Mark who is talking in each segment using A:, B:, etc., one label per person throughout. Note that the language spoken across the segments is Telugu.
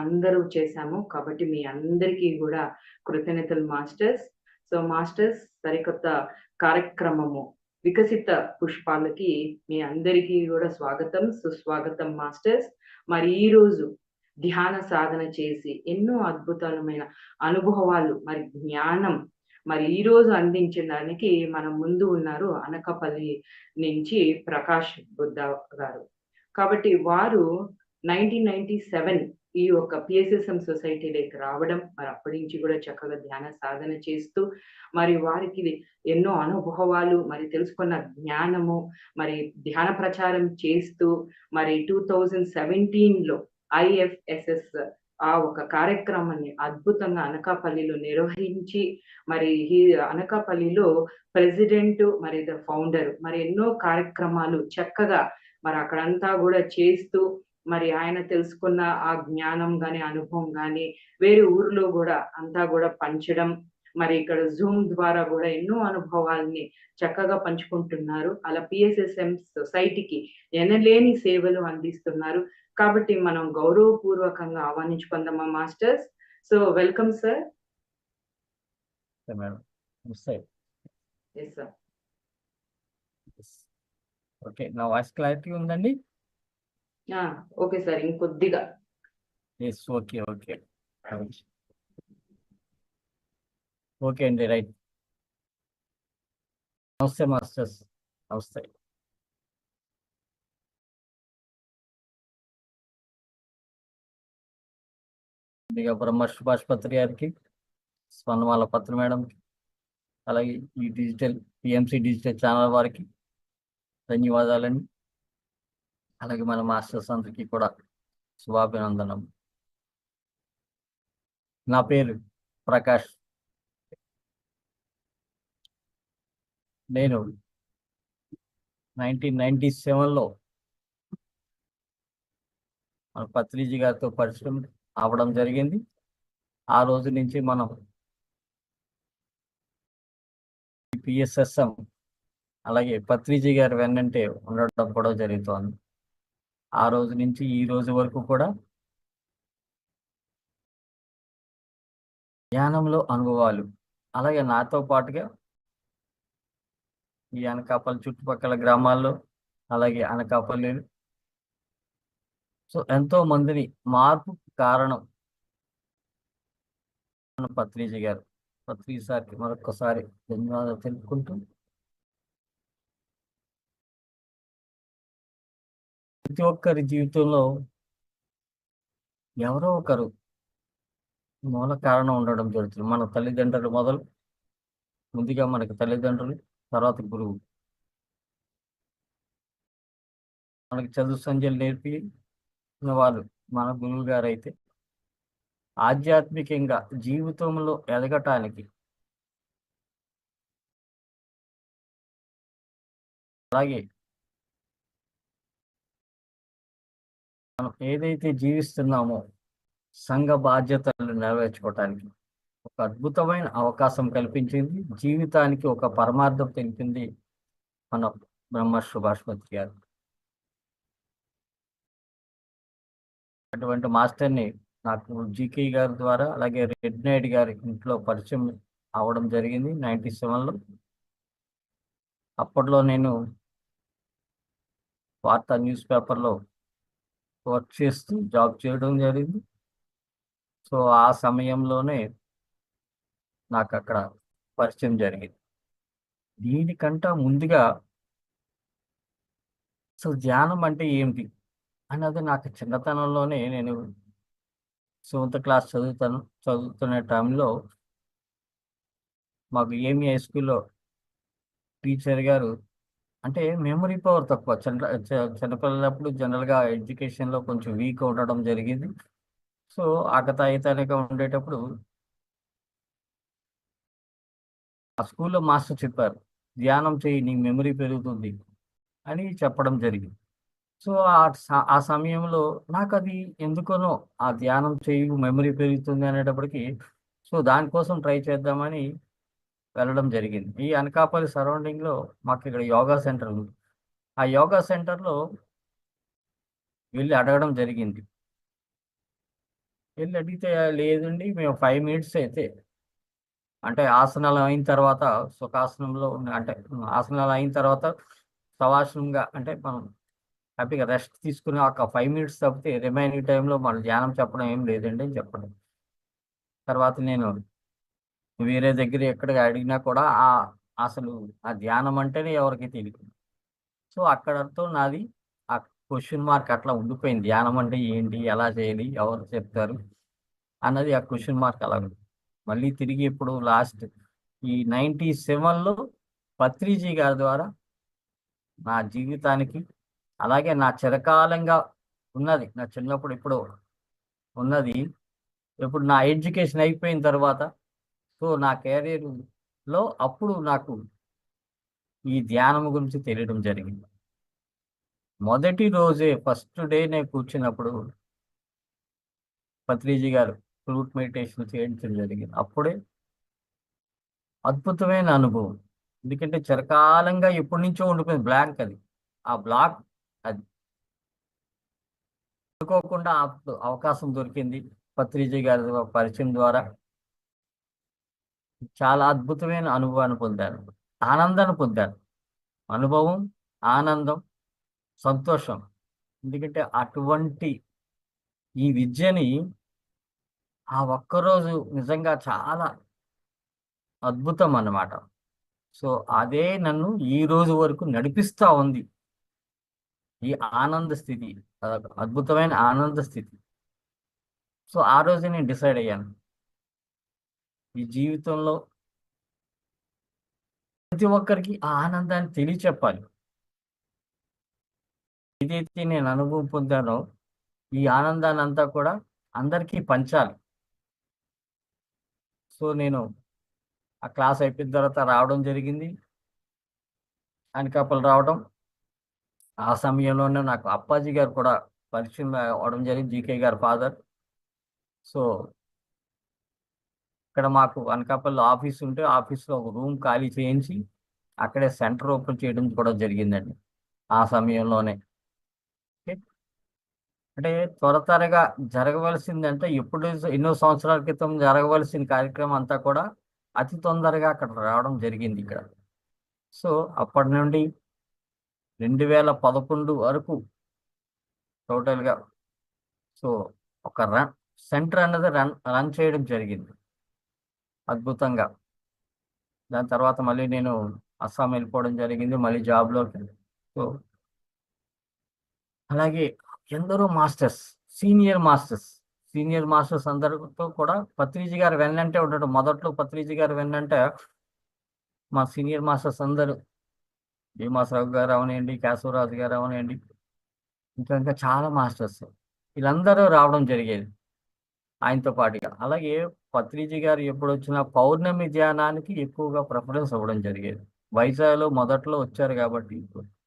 A: అందరూ చేశాము. కాబట్టి మీ అందరికీ గూడా కృతజ్ఞతలు మాస్టర్స్. సో, మాస్టర్స్ సరికొత్త కార్యక్రమము 'వికసిత పుష్పాలకి' మీ అందరికీ గూడా స్వాగతం, సుస్వాగతం మాస్టర్స్. మరి ఈరోజు ధ్యాన సాధన చేసి ఎన్నో అద్భుతమైన అనుభవాలు, మరి జ్ఞానం మరి ఈరోజు అందించడానికి మన ముందు ఉన్నారు అనకాపల్లి నుంచి ప్రకాష్ బుద్ధ గారు. కాబట్టి వారు 1997 ఈ యొక్క పిఎస్ఎస్ఎం సొసైటీలోకి రావడం, మరి అప్పటి నుంచి కూడా చక్కగా ధ్యాన సాధన చేస్తూ, మరి వారికి ఎన్నో అనుభవాలు, మరి తెలుసుకున్న జ్ఞానము, మరి ధ్యాన ప్రచారం చేస్తూ, మరి 2017లో ఐఎఫ్ఎస్ఎస్ ఆ ఒక కార్యక్రమాన్ని అద్భుతంగా అనకాపల్లిలో నిర్వహించి, మరి ఈ అనకాపల్లిలో ప్రెసిడెంట్, మరి ద ఫౌండర్, మరి ఎన్నో కార్యక్రమాలు చక్కగా మరి అక్కడంతా గూడా చేస్తూ, మరి ఆయన తెలుసుకున్న ఆ జ్ఞానం గాని, అనుభవం గాని, వేరే ఊర్లో గూడా అంతా గూడా పంచడం, మరి ఇక్కడ జూమ్ ద్వారా గూడా ఎన్నో అనుభవాల్ని చక్కగా పంచుకుంటున్నారు. అలా పిఎస్ఎస్ఎం సొసైటీకి ఎనలేని సేవలు అందిస్తున్నారు. కాబట్టి మనం గౌరవపూర్వకంగా ఆహ్వానించుకుందామా masters. So, welcome sir.
B: Madam
A: yes sir.
B: Okay, నా వాయిస్ క్లారిటీ ఉందండి?
A: ఓకే సార్, ఇంకొద్దిగా.
B: ఎస్, ఓకే ఓకే ఓకే అండి, రైట్. నమస్తే మాస్టర్స్. నమస్తే. బ్రహ్మ సుభాష్పత్రి గారికి, స్వర్ణమాల పత్రి మేడంకి, అలాగే ఈ డిజిటల్ పిఎంసి డిజిటల్ ఛానల్ వారికి ధన్యవాదాలండి. అలాగే మన మాస్టర్స్ అందరికీ కూడా శుభాభినందనం. నా పేరు ప్రకాష్. నేను 1997లో మన పత్రిజీ గారితో పరిచయం అవ్వడం జరిగింది. ఆ రోజు నుంచి మనం పిఎస్ఎస్ఎం అలాగే పత్రిజీ గారి వెన్నంటే ఉండడం కూడా జరుగుతోంది. ఆ రోజు నుంచి ఈ రోజు వరకు కూడా ధ్యానంలో అనుభవాలు, అలాగే నాతో పాటుగా ఈ అనకాపల్లి చుట్టుపక్కల గ్రామాల్లో, అలాగే అనకాపల్లి సో ఎంతో మందిని మార్పు కారణం మన పత్రిజీ గారు. పత్రిజీ సార్కి మరొకసారి ధన్యవాదాలు తెలుపుకుంటూ, ప్రతి ఒక్కరి జీవితంలో ఎవరో ఒకరు మూల కారణం ఉండడం జరుగుతుంది. మన తల్లిదండ్రులు మొదలు, ముందుగా మనకి తల్లిదండ్రులు, తర్వాత గురువు. మనకి చదువు సంధ్యలు నేర్పి వాళ్ళు మన గురువు గారు అయితే, ఆధ్యాత్మికంగా జీవితంలో ఎదగటానికి, అలాగే మనం ఏదైతే జీవిస్తున్నామో సంఘ బాధ్యతలు నెరవేర్చుకోవటానికి ఒక అద్భుతమైన అవకాశం కల్పించింది. జీవితానికి ఒక పరమార్థం తెలిపింది మన బ్రహ్మ సుభాష్పత్రి గారు. అటువంటి మాస్టర్ని నాకు జీకే గారి ద్వారా, అలాగే రెడ్ నైట్ గారి ఇంట్లో పరిచయం అవడం జరిగింది 97లో. అప్పట్లో నేను వార్తా న్యూస్ పేపర్లో వర్క్ చేస్తూ జాబ్ చేయడం జరిగింది. సో ఆ సమయంలోనే నాకు అక్కడ పరిచయం జరిగింది. దీనికంటే ముందుగా అసలు ధ్యానం అంటే ఏమిటి అన్నది నాకు చిన్నతనంలోనే, నేను 7th క్లాస్ చదువుతున్న టైంలో మాకు ఏమి హై స్కూల్లో టీచర్ గారు, అంటే మెమరీ పవర్ తక్కువ, చిన్నపిల్లలప్పుడు జనరల్గా ఎడ్యుకేషన్లో కొంచెం వీక్ ఉండడం జరిగింది. సో ఆకతాయితనంగా ఉండేటప్పుడు ఆ స్కూల్లో మాస్టర్ చెప్పారు, ధ్యానం చేయి నీ మెమరీ పెరుగుతుంది అని చెప్పడం జరిగింది. సో ఆ సమయంలో నాకు అది ఎందుకనో ఆ ధ్యానం చేయి మెమరీ పెరుగుతుంది అనేటప్పటికి, సో దానికోసం ట్రై చేద్దామని వెళ్ళడం జరిగింది. ఈ అనకాపల్లి సరౌండింగ్లో మాకు ఇక్కడ యోగా సెంటర్ ఉంది. ఆ యోగా సెంటర్లో వెళ్ళి అడగడం జరిగింది, వెళ్ళి అడిగితే లేదండి మేము 5 మినిట్స్ అయితే అంటే ఆసనాలు అయిన తర్వాత సుఖాసనంలో అంటే ఆసనాలు అయిన తర్వాత సవాసనంగా అంటే మనం హ్యాపీగా రెస్ట్ తీసుకుని ఒక 5 మినిట్స్ తప్పితే రిమైనింగ్ టైంలో మన ధ్యానం చెప్పడం ఏం లేదండి అని చెప్పడం. తర్వాత నేను వేరే దగ్గర ఎక్కడ అడిగినా కూడా అసలు ఆ ధ్యానం అంటేనే ఎవరికి తెలియదు. సో అక్కడతో నాది ఆ క్వశ్చన్ మార్క్ అట్లా ఉండిపోయింది. ధ్యానం అంటే ఏంటి? ఎలా చేయాలి? ఎవరు చెప్తారు? అన్నది ఆ క్వశ్చన్ మార్క్ అలా ఉంది. మళ్ళీ తిరిగి ఇప్పుడు లాస్ట్ ఈ 97లో పత్రిజీ గారి ద్వారా నా జీవితానికి అలాగే నా చిరకాలంగా ఉన్నది నా చిన్నప్పుడు ఇప్పుడు ఉన్నది ఇప్పుడు నా ఎడ్యుకేషన్ అయిపోయిన తర్వాత సో నా కెరీర్లో అప్పుడు నాకు ఈ ధ్యానం గురించి తెలియడం జరిగింది. మొదటి రోజే ఫస్ట్ డే నేను కూర్చున్నప్పుడు పత్రిజీ గారు ఫ్లూట్ మెడిటేషన్ చేయించడం జరిగింది. అప్పుడే అద్భుతమైన అనుభవం. ఎందుకంటే చిరకాలంగా ఎప్పటి నుంచో ఉండిపోయింది బ్లాంక్ అది. ఆ బ్లాక్ అది అనుకోకుండా అవకాశం దొరికింది. పత్రిజీ గారి పరిచయం ద్వారా చాలా అద్భుతమైన అనుభవాన్ని పొందాను. ఆనందాన్ని పొందాను. అనుభవం, ఆనందం, సంతోషం. ఎందుకంటే అటువంటి ఈ విద్యని ఆ ఒక్కరోజు నిజంగా చాలా అద్భుతం అన్నమాట. సో అదే నన్ను ఈ రోజు వరకు నడిపిస్తా ఉంది. ఈ ఆనంద స్థితి అదొక అద్భుతమైన ఆనంద స్థితి. సో ఆ రోజు నేను డిసైడ్ అయ్యాను. ఈ జీవితంలో ప్రతి ఒక్కరికి ఆ ఆనందాన్ని తెలియచెప్పాలి. ఏదైతే నేను అనుభవం పొందానో ఈ ఆనందాన్ని అంతా కూడా అందరికీ పంచాలి. సో నేను ఆ క్లాస్ అయిపోయిన తర్వాత రావడం జరిగింది. అనకాపల్లి రావడం. ఆ సమయంలోనే నాకు అప్పాజీ గారు కూడా పరిచయం అవ్వడం జరిగింది. జీకే గారి ఫాదర్. సో ఇక్కడ మాకు అనకాపల్లి ఆఫీస్ ఉంటే ఆఫీస్లో ఒక రూమ్ ఖాళీ చేయించి అక్కడే సెంటర్ ఓపెన్ చేయడం కూడా జరిగిందండి ఆ సమయంలోనే. ఓకే. అంటే త్వరగా జరగవలసిందంటే ఎప్పుడు ఎన్నో సంవత్సరాల క్రితం జరగవలసిన కార్యక్రమం అంతా కూడా అతి తొందరగా అక్కడ రావడం జరిగింది ఇక్కడ. సో అప్పటి నుండి 2011 వరకు టోటల్గా సో ఒక సెంటర్ అన్నది రన్ చేయడం జరిగింది అద్భుతంగా. దాని తర్వాత మళ్ళీ నేను అస్సాం వెళ్ళిపోవడం జరిగింది మళ్ళీ జాబ్లోకి. సో అలాగే ఎందరో masters senior masters senior masters అందరితో కూడా పత్రిజీ గారు వెన్నంటే ఉండడం. మొదట్లో పత్రిజీ గారు వెన్నంటే మా సీనియర్ మాస్టర్స్ అందరూ భీమాసరావు గారు అవనండి, కేశవరాజు గారు అవనండి, ఇంకా ఇంకా చాలా మాస్టర్స్ వీళ్ళందరూ రావడం జరిగేది ఆయనతో పాటుగా. అలాగే పత్రిజీ గారు ఎప్పుడు వచ్చినా పౌర్ణమి ధ్యానానికి ఎక్కువగా ప్రిఫరెన్స్ ఇవ్వడం జరిగేది. వైజాగ్లో మొదట్లో వచ్చారు కాబట్టి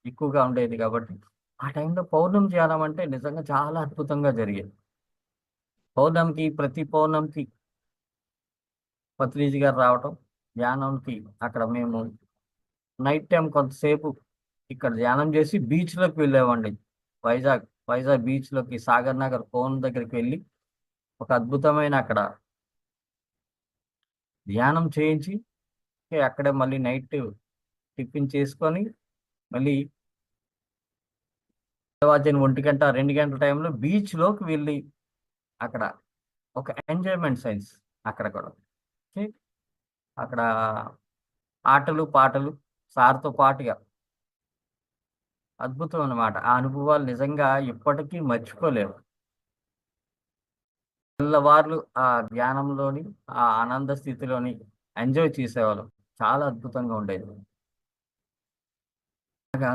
B: ఎక్కువగా ఉండేది కాబట్టి ఆ టైంలో పౌర్ణమి ధ్యానం అంటే నిజంగా చాలా అద్భుతంగా జరిగేది. ప్రతి పౌర్ణమికి పత్రిజీ గారు రావటం ధ్యానంకి అక్కడ మేము నైట్ టైం కొంతసేపు ఇక్కడ ధ్యానం చేసి బీచ్లోకి వెళ్ళామండి. వైజాగ్ బీచ్లోకి సాగర్ నగర్ కోన్ దగ్గరికి వెళ్ళి ఒక అద్భుతమైన అక్కడ ధ్యానం చేయించి అక్కడే మళ్ళీ నైట్ టిఫిన్ చేసుకొని మళ్ళీ 1 గంట 2 గంటల టైంలో బీచ్లోకి వెళ్ళి అక్కడ ఒక ఎంజాయ్మెంట్ సైన్స్ అక్కడ కూడా ఓకే. అక్కడ ఆటలు పాటలు సార్తో పాటుగా అద్భుతం అన్నమాట. ఆ అనుభవాలు నిజంగా ఇప్పటికీ మర్చిపోలేము. తెల్లవార్లు ఆ ధ్యానంలోని ఆ ఆనంద స్థితిలోని ఎంజాయ్ చేసేవాళ్ళం. చాలా అద్భుతంగా ఉండేది. అలాగా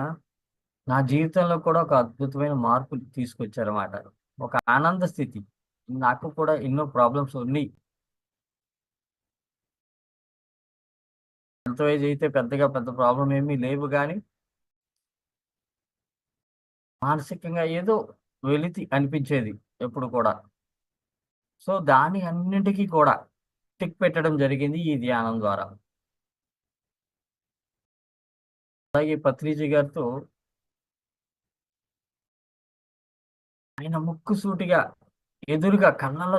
B: నా జీవితంలో కూడా ఒక అద్భుతమైన మార్పులు తీసుకొచ్చారన్నమాట. ఒక ఆనంద స్థితి. నాకు కూడా ఎన్నో ప్రాబ్లమ్స్ ఉన్నాయి. హెల్త్ వైజ్ అయితే పెద్ద ప్రాబ్లం ఏమీ లేవు కానీ మానసికంగా ఏదో వెలితి అనిపించేది ఎప్పుడు కూడా. సో దాని అన్నింటికీ కూడా టిక్ పెట్టడం జరిగింది ఈ ధ్యానం ద్వారా. అలాగే పత్రిజీ గారితో ఆయన ముక్కుసూటిగా ఎదురుగా కళ్ళల్లో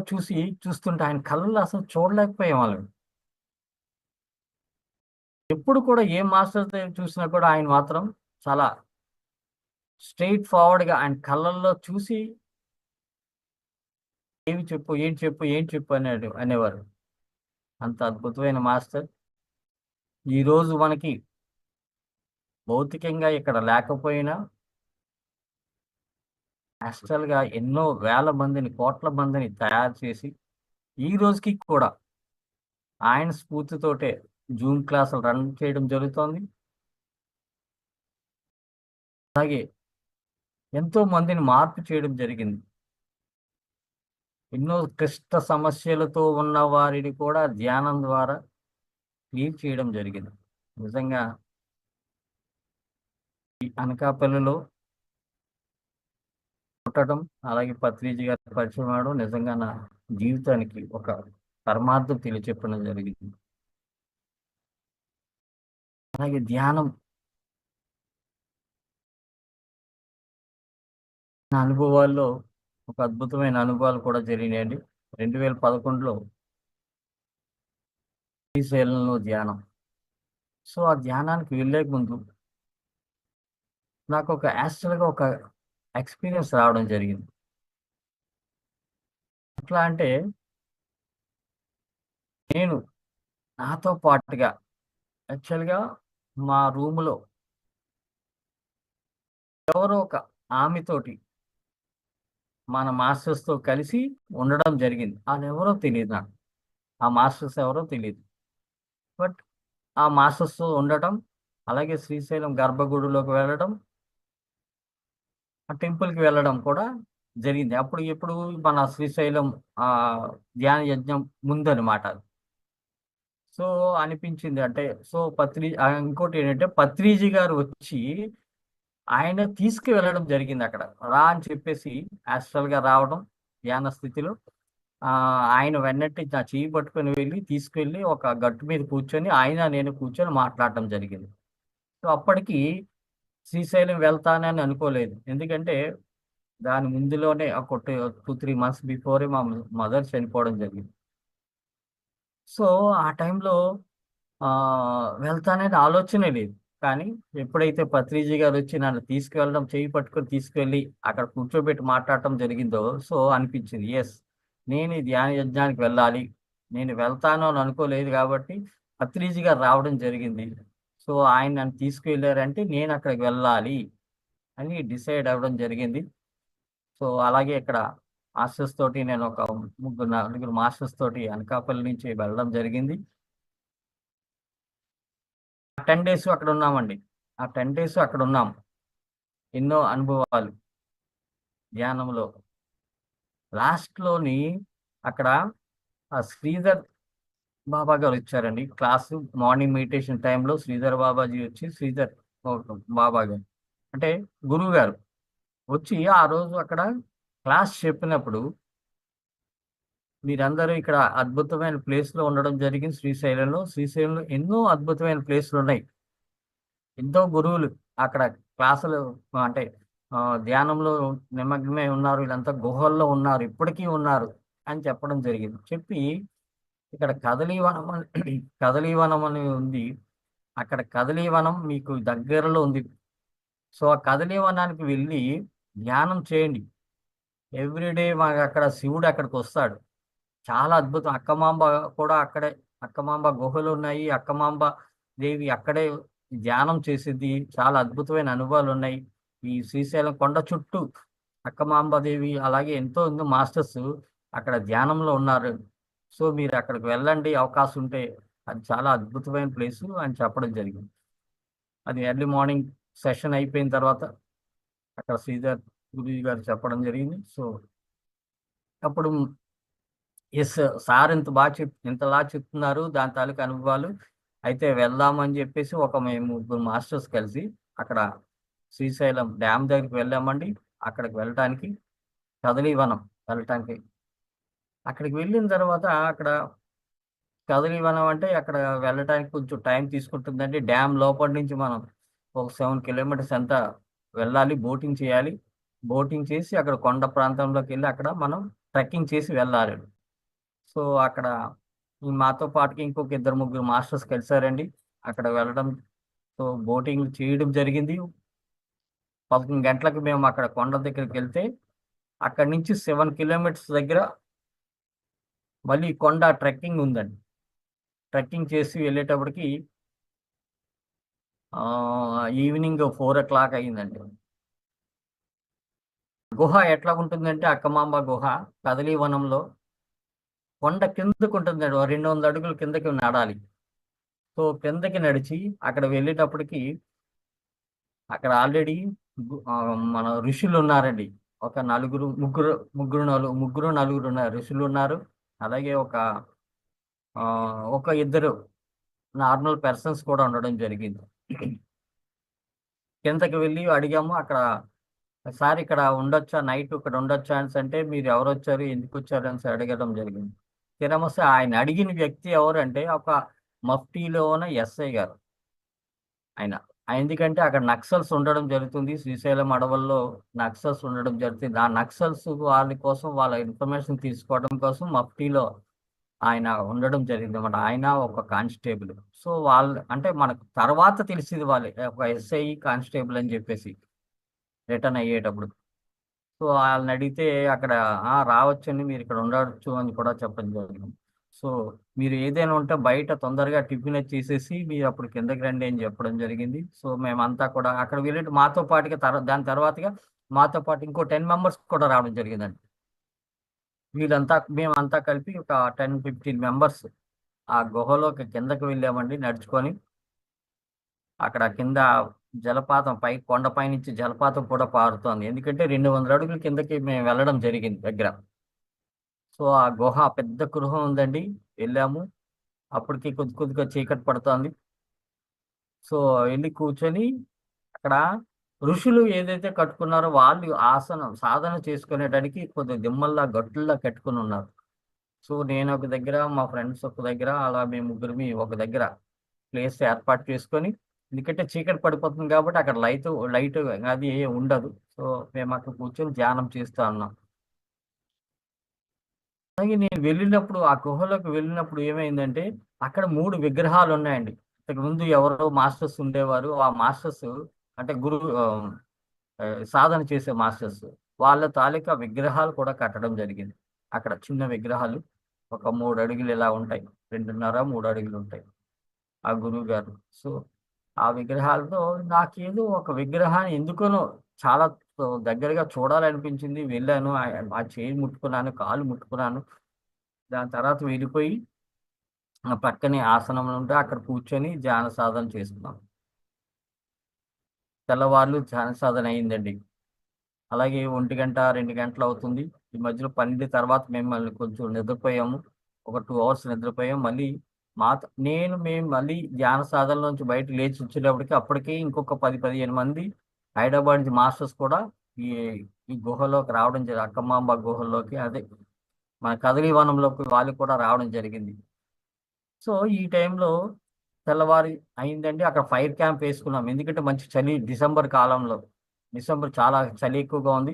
B: చూస్తుంటే ఆయన కళ్ళల్లో అసలు చూడలేకపోయేవాళ్ళం. ఎప్పుడు కూడా ఏ మాస్టర్ చూసినా కూడా ఆయన మాత్రం చాలా స్ట్రెయిట్ ఫార్వర్డ్‌గా ఆయన కళ్ళల్లో చూసి ఏమి చెప్పు, ఏం చెప్పు, ఏం చెప్పు అనేవారు. అంత అద్భుతమైన మాస్టర్. ఈరోజు మనకి భౌతికంగా ఇక్కడ లేకపోయినా యాస్ట్రల్‌గా ఎన్నో వేల మందిని, కోట్ల మందిని తయారు చేసి, ఈ రోజుకి కూడా ఆయన స్ఫూర్తితోటే జూమ్ క్లాసులు రన్ చేయడం జరుగుతోంది. అలాగే ఎంతో మందిని మార్పు చేయడం జరిగింది. ఎన్నో క్లిష్ట సమస్యలతో ఉన్న వారిని కూడా ధ్యానం ద్వారా క్లియర్ చేయడం జరిగింది. నిజంగా ఈ అనకాపల్లిలో పుట్టడం, అలాగే పత్రిజీ గారి పరిచయం అవ్వడం నిజంగా నా జీవితానికి ఒక పరమార్థం తెలియచెప్పడం జరిగింది. అలాగే ధ్యానం నా అనుభవాల్లో ఒక అద్భుతమైన అనుభవాలు కూడా జరిగినాయండి. 2011లో శ్రీశైలంలో ధ్యానం. సో, ఆ ధ్యానానికి వెళ్ళే ముందు నాకు ఒక యాస్ట్రల్‌గా ఒక ఎక్స్‌పీరియన్స్ రావడం జరిగింది. ఎట్లా అంటే, నేను నాతో పాటుగా యాక్చువల్‌గా మా రూమ్‌లో ఎవరో ఒక ఆమెతోటి మన మాస్టర్స్‌తో కలిసి ఉండడం జరిగింది. ఆళ్ళెవరో తెలీదు నాకు. ఆ మాస్టర్స్ ఎవరో తెలీదు. బట్ ఆ మాస్టర్స్‌తో ఉండటం, అలాగే శ్రీశైలం గర్భగుడిలోకి వెళ్ళడం, ఆ టెంపుల్‌కి వెళ్ళడం కూడా జరిగింది. అప్పుడు ఎప్పుడు మన శ్రీశైలం ధ్యాన యజ్ఞం ముందనమాట. సో, అనిపించింది. అంటే సో, ఇంకోటేంటంటే పత్రిజీ గారు వచ్చి ఆయన తీసుకువెళ్ళడం జరిగిందక్కడ. రా అని చెప్పేసి యాస్ట్రల్‌గా రావడం ధ్యాన స్థితిలో. ఆయన వెన్నట్టే నా చెయ్యి పట్టుకొని తీసుకెళ్ళి ఒక గట్టు మీద కూర్చొని నేను కూర్చొని మాట్లాడటం జరిగింది. సో, అప్పటికి శ్రీశైలం వెళ్తానని అనుకోలేదు. ఎందుకంటే దాని ముందులోనే ఒక 2, 3 మంత్స్ బిఫోరే మా మదర్ చనిపోవడం జరిగింది. సో, ఆ టైంలో వెళ్తానని ఆలోచనే లేదు. కానీ ఎప్పుడైతే పత్రిజీ గారొచ్చి నన్ను తీసుకువెళ్ళడం, చెయ్యి పట్టుకొని తీసుకెళ్ళి అక్కడ కూర్చోబెట్టి మాట్లాడటం జరిగిందో, సో, అనిపించింది. యెస్. నేను ఈ ధ్యాన యజ్ఞానికి వెళ్ళాలి. నేను వెళ్తాను అని అనుకోలేదు కాబట్టి పత్రిజీ గారు రావడం జరిగింది. సో, ఆయన నన్ను తీసుకువెళ్లారంటే నేను అక్కడికి వెళ్ళాలి అని డిసైడ్ అవ్వడం జరిగింది. సో, అలాగే ఇక్కడ మాస్టర్స్ తోటి నేను ఒక నలుగురు మాస్టర్స్ తోటి అనకాపల్లి నుంచి వెళ్ళడం జరిగింది. 10 డేస్ అక్కడున్నామండి. ఆ 10 డేస్ అక్కడున్నాం. ఎన్నో అనుభవాలు ధ్యానంలో. లాస్ట్‌లోని అక్కడ శ్రీధర్ బాబా గారొచ్చారండి. మార్నింగ్ మెడిటేషన్ టైమ్‌లో శ్రీధర్ బాబాజీ వచ్చి బాబా గారు అంటే గురువుగారు వచ్చి ఆ రోజు అక్కడ క్లాస్ చెప్పినప్పుడు మీరందరూ ఇక్కడ అద్భుతమైన ప్లేస్‌లో ఉండడం జరిగింది శ్రీశైలంలో. శ్రీశైలంలో ఎన్నో అద్భుతమైన ప్లేస్‌లున్నాయి. ఎంతో గురువులు అక్కడ క్లాసులు అంటే ధ్యానంలో నిమగ్నమై ఉన్నారు. వీళ్ళంతా గుహల్లో ఉన్నారు. ఇప్పటికీ ఉన్నారు అని చెప్పడం జరిగింది. చెప్పి ఇక్కడ కదలీవనం అని కదలీవనం అని ఉంది. అక్కడ కదలీవనం మీకు దగ్గరలో ఉంది. సో, ఆ కదలీవనానికి వెళ్ళి ధ్యానం చేయండి. ఎవ్రీడే అక్కడ శివుడు అక్కడికొస్తాడు. చాలా అద్భుతం. అక్కమాంబ కూడా అక్కడే. అక్కమాంబ గుహలున్నాయి. అక్కమాంబ దేవి అక్కడే ధ్యానం చేసిద్ది. చాలా అద్భుతమైన అనుభవాలున్నాయి. ఈ శ్రీశైలం కొండ చుట్టూ అక్కమాంబ దేవి అలాగే ఎంతో మాస్టర్స్ అక్కడ ధ్యానంలో ఉన్నారు. సో, మీరు అక్కడికి వెళ్ళండి అవకాశం ఉంటే. అది చాలా అద్భుతమైన ప్లేసు అని చెప్పడం జరిగింది. అది ఎర్లీ మార్నింగ్ సెషన్ అయిపోయిన తర్వాత అక్కడ శ్రీధర్ గురూజీ గారు చెప్పడం జరిగింది. సో, అప్పుడు యెస్. సార్ ఇంతలా చెప్తున్నారు దాని తాలూకు అనుభవాలు. అయితే వెళ్దామని చెప్పేసి మేము ముగ్గురు మాస్టర్స్ కలిసి అక్కడ శ్రీశైలం డ్యామ్ దగ్గరికి వెళ్ళామండి. అక్కడికి వెళ్ళటానికి కదలీవనం వెళ్ళటానికి. అక్కడికి వెళ్ళిన తర్వాత అక్కడ కదలీవనం అంటే అక్కడ వెళ్ళటానికి కొంచెం టైం తీసుకుంటుందండి. డ్యామ్ లోపటి నుంచి మనం ఒక 7 కిలోమీటర్స్ వెళ్ళాలి. బోటింగ్ చేయాలి. బోటింగ్ చేసి అక్కడ కొండ ప్రాంతంలోకెళ్ళి అక్కడ మనం ట్రెక్కింగ్ చేసి వెళ్ళాలి. సో అక్కడ మాతో పాటుకి ఇంకొక ఇద్దరు ముగ్గురు మాస్టర్స్ కలిసారండి. అక్కడ వెళ్ళడం, సో బోటింగ్ చేయడం జరిగింది. 11 గంటలకు మేము అక్కడ కొండ దగ్గరికి వెళ్తే అక్కడి నుంచి 7 కిలోమీటర్స్ దగ్గర మళ్ళీ కొండ ట్రెక్కింగ్ ఉందండి. ట్రెక్కింగ్ చేసి వెళ్ళేటప్పటికి ఈవినింగ్ 4:00 అయిందండి. గుహ ఎట్లా ఉంటుందంటే అక్కమాంబ గుహ కదలీవనంలో కొండ కిందకు ఉంటుందండి. 200 అడుగులు కిందకి నడాలి. సో కిందకి నడిచి అక్కడ వెళ్ళేటప్పటికి అక్కడ ఆల్రెడీ మన ఋషులు ఉన్నారండి. ఒక ముగ్గురు నలుగురు ఉన్నారు, ఋషులు ఉన్నారు. అలాగే ఒక ఇద్దరు నార్మల్ పర్సన్స్ కూడా ఉండడం జరిగింది. కిందకి వెళ్ళి అడిగాము అక్కడ, సార్ ఇక్కడ ఉండొచ్చా, నైట్ ఇక్కడ ఉండొచ్చా అని అంటే, మీరు ఎవరు వచ్చారు, ఎందుకు వచ్చారు అని అడగడం జరిగింది. తీరమొస్తే ఆయన అడిగిన వ్యక్తి ఎవరంటే ఒక మఫ్టీలో ఉన్న ఎస్ఐ గారు ఆయన. ఎందుకంటే అక్కడ నక్సల్స్ ఉండడం జరుగుతుంది. శ్రీశైలం అడవుల్లో నక్సల్స్ ఉండడం జరుగుతుంది. ఆ నక్సల్స్ వాళ్ళ కోసం వాళ్ళ ఇన్ఫర్మేషన్ తీసుకోవడం కోసం మఫ్టీలో ఆయన ఉండడం జరిగింది అన్నమాట. ఆయన ఒక కానిస్టేబుల్. సో వాళ్ళు అంటే మనకు తర్వాత తెలిసింది వాళ్ళే ఒక ఎస్ఐ కానిస్టేబుల్ అని చెప్పేసి రిటర్న్ అయ్యేటప్పుడు. సో వాళ్ళని అడిగితే అక్కడ రావచ్చండి, మీరు ఇక్కడ ఉండవచ్చు అని కూడా చెప్పడం జరిగింది. సో మీరు ఏదైనా ఉంటే బయట తొందరగా టిఫిన్ చేసేసి మీరు అప్పుడు కిందకి రండి అని చెప్పడం జరిగింది. సో మేమంతా కూడా అక్కడ వెళ్ళి మాతో పాటుగా దాని తర్వాతగా మాతో పాటు ఇంకో 10 మెంబర్స్ కూడా రావడం జరిగిందండి. మేమంతా కలిపి ఒక 10-15 మెంబర్స్ ఆ గుహలోకి కిందకి వెళ్ళామండి నడుచుకొని. అక్కడ కింద జలపాతం కొండపై నుంచి జలపాతం కూడా పారుతోంది. ఎందుకంటే 200 అడుగుల కిందకి మేము వెళ్ళడం జరిగింది దగ్గర. సో ఆ గుహ పెద్ద గృహ ఉందండి. వెళ్ళాము. అప్పటికి కొద్దిగా చీకటి పడుతోంది. సో వెళ్ళి కూర్చొని అక్కడ ఋషులు ఏదైతే కట్టుకున్నారో వాళ్ళు సాధన చేసుకునేటానికి కొద్దిగా దిమ్మల్లా గట్టుల్లా కట్టుకుని ఉన్నారు. సో నేను ఒక దగ్గర, మా ఫ్రెండ్స్ ఒక దగ్గర, అలా మేము ముగ్గురిమి ఒక దగ్గర ప్లేస్ ఏర్పాటు చేసుకొని, ఎందుకంటే చీకటి పడిపోతుంది కాబట్టి అక్కడ లైట్ అది ఉండదు. సో మేము అక్కడ కూర్చొని ధ్యానం చేస్తూ ఉన్నాం. అలాగే నేను వెళ్ళినప్పుడు ఆ గుహలోకి వెళ్ళినప్పుడు ఏమైందంటే అక్కడ 3 విగ్రహాలు ఉన్నాయండి. ఇంతకు ముందు ఎవరో మాస్టర్స్ ఉండేవారు. ఆ మాస్టర్స్ అంటే సాధన చేసే మాస్టర్స్ వాళ్ళ తాలూకా విగ్రహాలు కూడా కట్టడం జరిగింది. అక్కడ చిన్న విగ్రహాలు ఒక 3 అడుగులు ఇలా ఉంటాయి, 2.5 3 అడుగులు ఉంటాయి ఆ గురువు గారు. సో ఆ విగ్రహాలతో నాకేదో ఒక విగ్రహాన్ని ఎందుకనో చాలా దగ్గరగా చూడాలనిపించింది. వెళ్ళాను, ఆ చేయి ముట్టుకున్నాను, కాలు ముట్టుకున్నాను. దాని తర్వాత వెళ్ళిపోయి పక్కనే ఆసనం ఉంటే అక్కడ కూర్చొని ధ్యాన సాధన చేస్తున్నాం. తెల్లవార్లు ధ్యాన సాధన అయిందండి. అలాగే 1 గంట 2 గంటలు అవుతుంది. ఈ మధ్యలో 12 తర్వాత మేము కొంచెం నిద్రపోయాము. ఒక 2 అవర్స్ నిద్రపోయాం. మళ్ళీ మేము మళ్ళీ ధ్యాన సాధన నుంచి బయటకు లేచి వచ్చేటప్పటికి అప్పటికే ఇంకొక 10-15 మంది హైదరాబాద్ నుంచి మాస్టర్స్ కూడా ఈ ఈ గుహలోకి రావడం జరిగింది. అక్కమాంబ గుహల్లోకి, అదే మన కదలీవనంలోకి వాళ్ళు కూడా రావడం జరిగింది. సో ఈ టైంలో తెల్లవారి అయిందండి. అక్కడ ఫైర్ క్యాంప్ వేసుకున్నాం. ఎందుకంటే మంచి చలి, డిసెంబర్ చాలా చలి ఎక్కువగా ఉంది.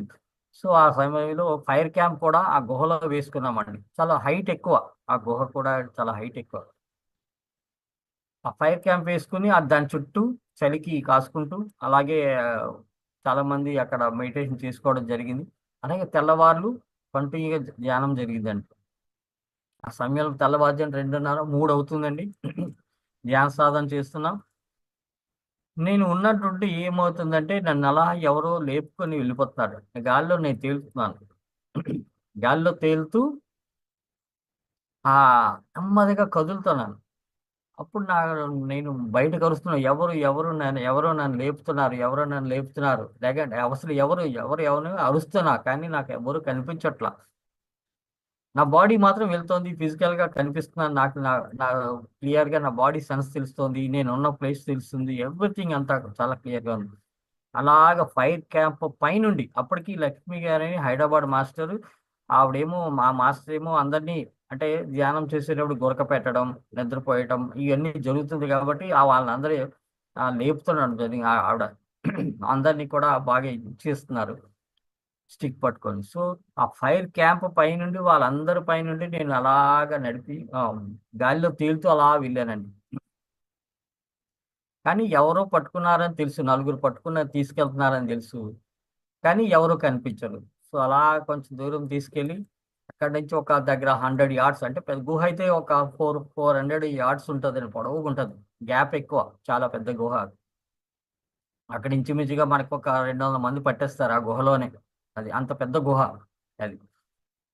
B: సో ఆ సమయంలో ఫైర్ క్యాంప్ కూడా ఆ గుహలో వేసుకున్నామండి. చాలా హైట్ ఎక్కువ, ఆ గుహ కూడా చాలా హైట్ ఎక్కువ. ఆ ఫైర్ క్యాంప్ వేసుకుని దాని చుట్టూ చలికి కాసుకుంటూ అలాగే చాలా మంది అక్కడ మెడిటేషన్ చేసుకోవడం జరిగింది. అలాగే తెల్లవార్లు కంటిన్యూగా ధ్యానం జరిగిందండి. ఆ సమయంలో తెల్లవారుజామున 2:30 3 అవుతుందండి. ధ్యాన సాధన చేస్తున్నాం. నేను ఉన్నటువంటి ఏమవుతుందంటే నన్ను అలా ఎవరో లేపుకొని వెళ్ళిపోతున్నారు. గాల్లో నేను తేలుతున్నాను. గాల్లో తేలుతూ నెమ్మదిగా కదులుతున్నాను. అప్పుడు నేను బయటకు అరుస్తున్నా, ఎవరో నన్ను లేపుతున్నారు, లేకంటే అసలు ఎవరు అరుస్తున్నా, కానీ నాకు ఎవరు కనిపించట్లా. నా బాడీ మాత్రం వెళ్తోంది, ఫిజికల్ గా కనిపిస్తున్నాను. నాకు నా క్లియర్ గా నా బాడీ సెన్స్ తెలుస్తోంది, నేను ఉన్న ప్లేస్ తెలుస్తుంది, ఎవ్రీథింగ్ అంతా చాలా క్లియర్ గా ఉంది. అలాగ ఫైర్ క్యాంప్ పైనుండి అప్పటికి లక్ష్మి గారని హైదరాబాద్ మాస్టర్, ఆవిడేమో మా మాస్టర్ ఏమో అందరినీ అంటే ధ్యానం చేసేటప్పుడు గురక పెట్టడం, నిద్రపోయటం ఇవన్నీ జరుగుతుంది కాబట్టి వాళ్ళందరూ లేపుతున్నాడు ఆవిడ అందరినీ కూడా బాగా ఇచ్చేస్తున్నారు. స్టిక్ పట్టుకొని. సో ఆ ఫైర్ క్యాంప్ పైనుండి వాళ్ళందరి పైనుండి నేను అలాగా నడిపి గాలిలో తేలుతూ అలా వెళ్ళానండి. కానీ ఎవరో పట్టుకున్నారని తెలుసు, నలుగురు పట్టుకున్న తీసుకెళ్తున్నారని తెలుసు, కానీ ఎవరు కనిపించరు. సో అలా కొంచెం దూరం తీసుకెళ్ళి అక్కడి నుంచి ఒక దగ్గర 100 yards, అంటే పెద్ద గుహ అయితే ఒక 400 yards ఉంటుందండి, పొడవుగా ఉంటుంది, గ్యాప్ ఎక్కువ, చాలా పెద్ద గుహ. అక్కడ ఇంచుమించుగా మనకు ఒక 200 మంది పట్టేస్తారు ఆ గుహలోనే, అది అంత పెద్ద గుహ అది.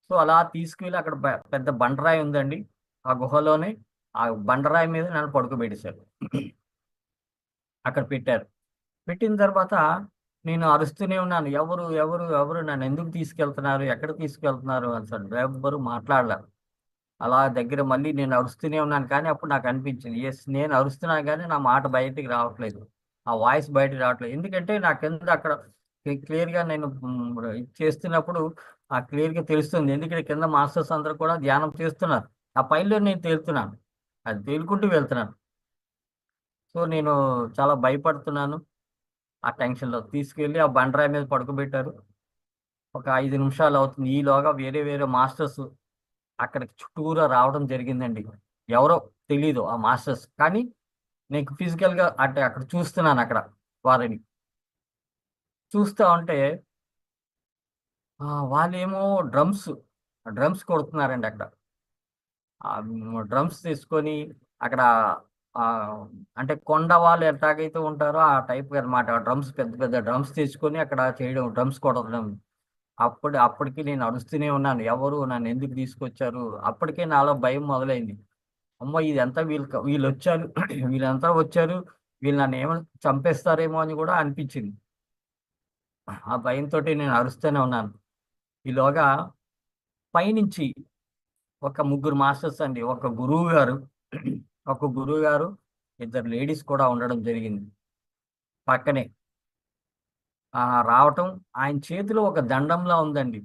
B: సో అలా తీసుకువెళ్ళి అక్కడ పెద్ద బండరాయి ఉందండి ఆ గుహలోనే. ఆ బండరాయి మీద నన్ను పడుకోబెట్టేశారు. అక్కడ పెట్టారు. పెట్టిన తర్వాత నేను అరుస్తూనే ఉన్నాను, ఎవరు ఎవరు ఎవరు నన్ను ఎందుకు తీసుకెళ్తున్నారు, ఎక్కడ తీసుకెళ్తున్నారు అని సార్. ఎవ్వరు మాట్లాడలేరు. అలా దగ్గర మళ్ళీ నేను అరుస్తూనే ఉన్నాను, కానీ అప్పుడు నాకు అనిపించింది, ఎస్ నేను అరుస్తున్నాను కానీ నా మాట బయటికి రావట్లేదు, ఆ వాయిస్ బయటికి రావట్లేదు. ఎందుకంటే నా కింద అక్కడ క్లియర్గా నేను ఇది చేస్తున్నప్పుడు ఆ క్లియర్గా తెలుస్తుంది. ఎందుకంటే కింద మాస్టర్స్ అందరూ కూడా ధ్యానం చేస్తున్నారు, ఆ పైలో నేను తేలుతున్నాను, అది తేలుకుంటూ వెళ్తున్నాను. సో నేను చాలా భయపడుతున్నాను. ఆ టెన్షన్లో తీసుకెళ్ళి ఆ బండరాయి మీద పడుకోబెట్టారు. ఒక 5 నిమిషాలు అవుతుంది. ఈలోగా వేరే వేరే మాస్టర్స్ అక్కడికి చుట్టూరా రావడం జరిగిందండి. ఎవరో తెలీదు ఆ మాస్టర్స్, కానీ నీకు ఫిజికల్గా అంటే అక్కడ చూస్తున్నాను అక్కడ వారిని. చూస్తా ఉంటే వాళ్ళేమో డ్రమ్స్ డ్రమ్స్ కొడుతున్నారండి అక్కడ. డ్రమ్స్ తీసుకొని అక్కడ ఆ, అంటే కొండ వాళ్ళు ఎట్లాగైతే ఉంటారో ఆ టైప్ అనమాట. డ్రమ్స్ పెద్ద పెద్ద డ్రమ్స్ తెచ్చుకొని అక్కడ చేయడం, డ్రమ్స్ కొట్టడం. అప్పటికి నేను అరుస్తూనే ఉన్నాను, ఎవరు నన్ను ఎందుకు తీసుకొచ్చారు. అప్పటికే నాలో భయం మొదలైంది. అమ్మో ఇదంతా వీళ్ళు వచ్చారు, వీళ్ళంతా వచ్చారు, వీళ్ళు నన్ను ఏమైనా చంపేస్తారేమో అని కూడా అనిపించింది. ఆ భయంతో నేను అరుస్తూనే ఉన్నాను. ఈలోగా పైనుంచి ఒక ముగ్గురు మాస్టర్స్ అండి, ఒక గురువు గారు, ఇద్దరు లేడీస్ కూడా ఉండడం జరిగింది పక్కనే. రావటం, ఆయన చేతిలో ఒక దండంలా ఉందండి.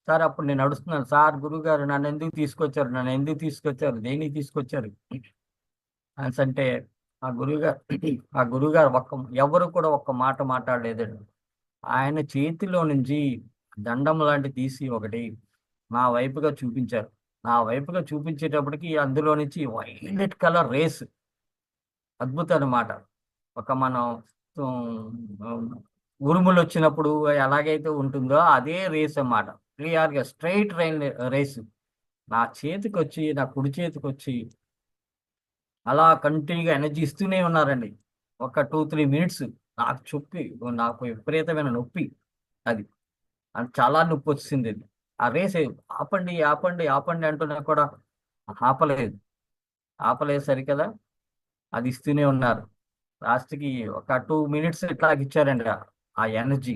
B: సార్ అప్పుడు నేను అడుస్తున్నాను, సార్ గురువుగారు నన్ను ఎందుకు తీసుకొచ్చారు, నన్ను ఎందుకు తీసుకొచ్చారు, దేనికి తీసుకొచ్చారు అంటే ఆ గురువుగారు ఎవరు కూడా ఒక్క మాట మాట్లాడలేదండి. ఆయన చేతిలో నుంచి దండం లాంటి తీసి ఒకటి నా వైపుగా చూపించారు. నా వైపుగా చూపించేటప్పటికి అందులో నుంచి వైలెట్ కలర్ రేస్, అద్భుతం అన్నమాట. ఒక మనం ఉమ్, ఉరుములు వచ్చినప్పుడు ఎలాగైతే ఉంటుందో అదే రేస్ అన్నమాట. క్లియర్గా స్ట్రైట్ రేస్ నా కుడి చేతికి వచ్చి అలా కంటిన్యూగా ఎనర్జీ ఇస్తూనే ఉన్నారండి. ఒక 2-3 minutes నాకు విపరీతమైన నొప్పి అది. చాలా నొప్పి వచ్చింది అది. ఆ రేస్ ఆపండి ఆపండి ఆపండి అంటున్నా కూడా ఆపలేదు. ఆపలేదు సరికదా, అది ఇస్తూనే ఉన్నారు. లాస్ట్కి ఒక 2 minutes ఇట్లా ఇచ్చారండి ఆ ఎనర్జీ.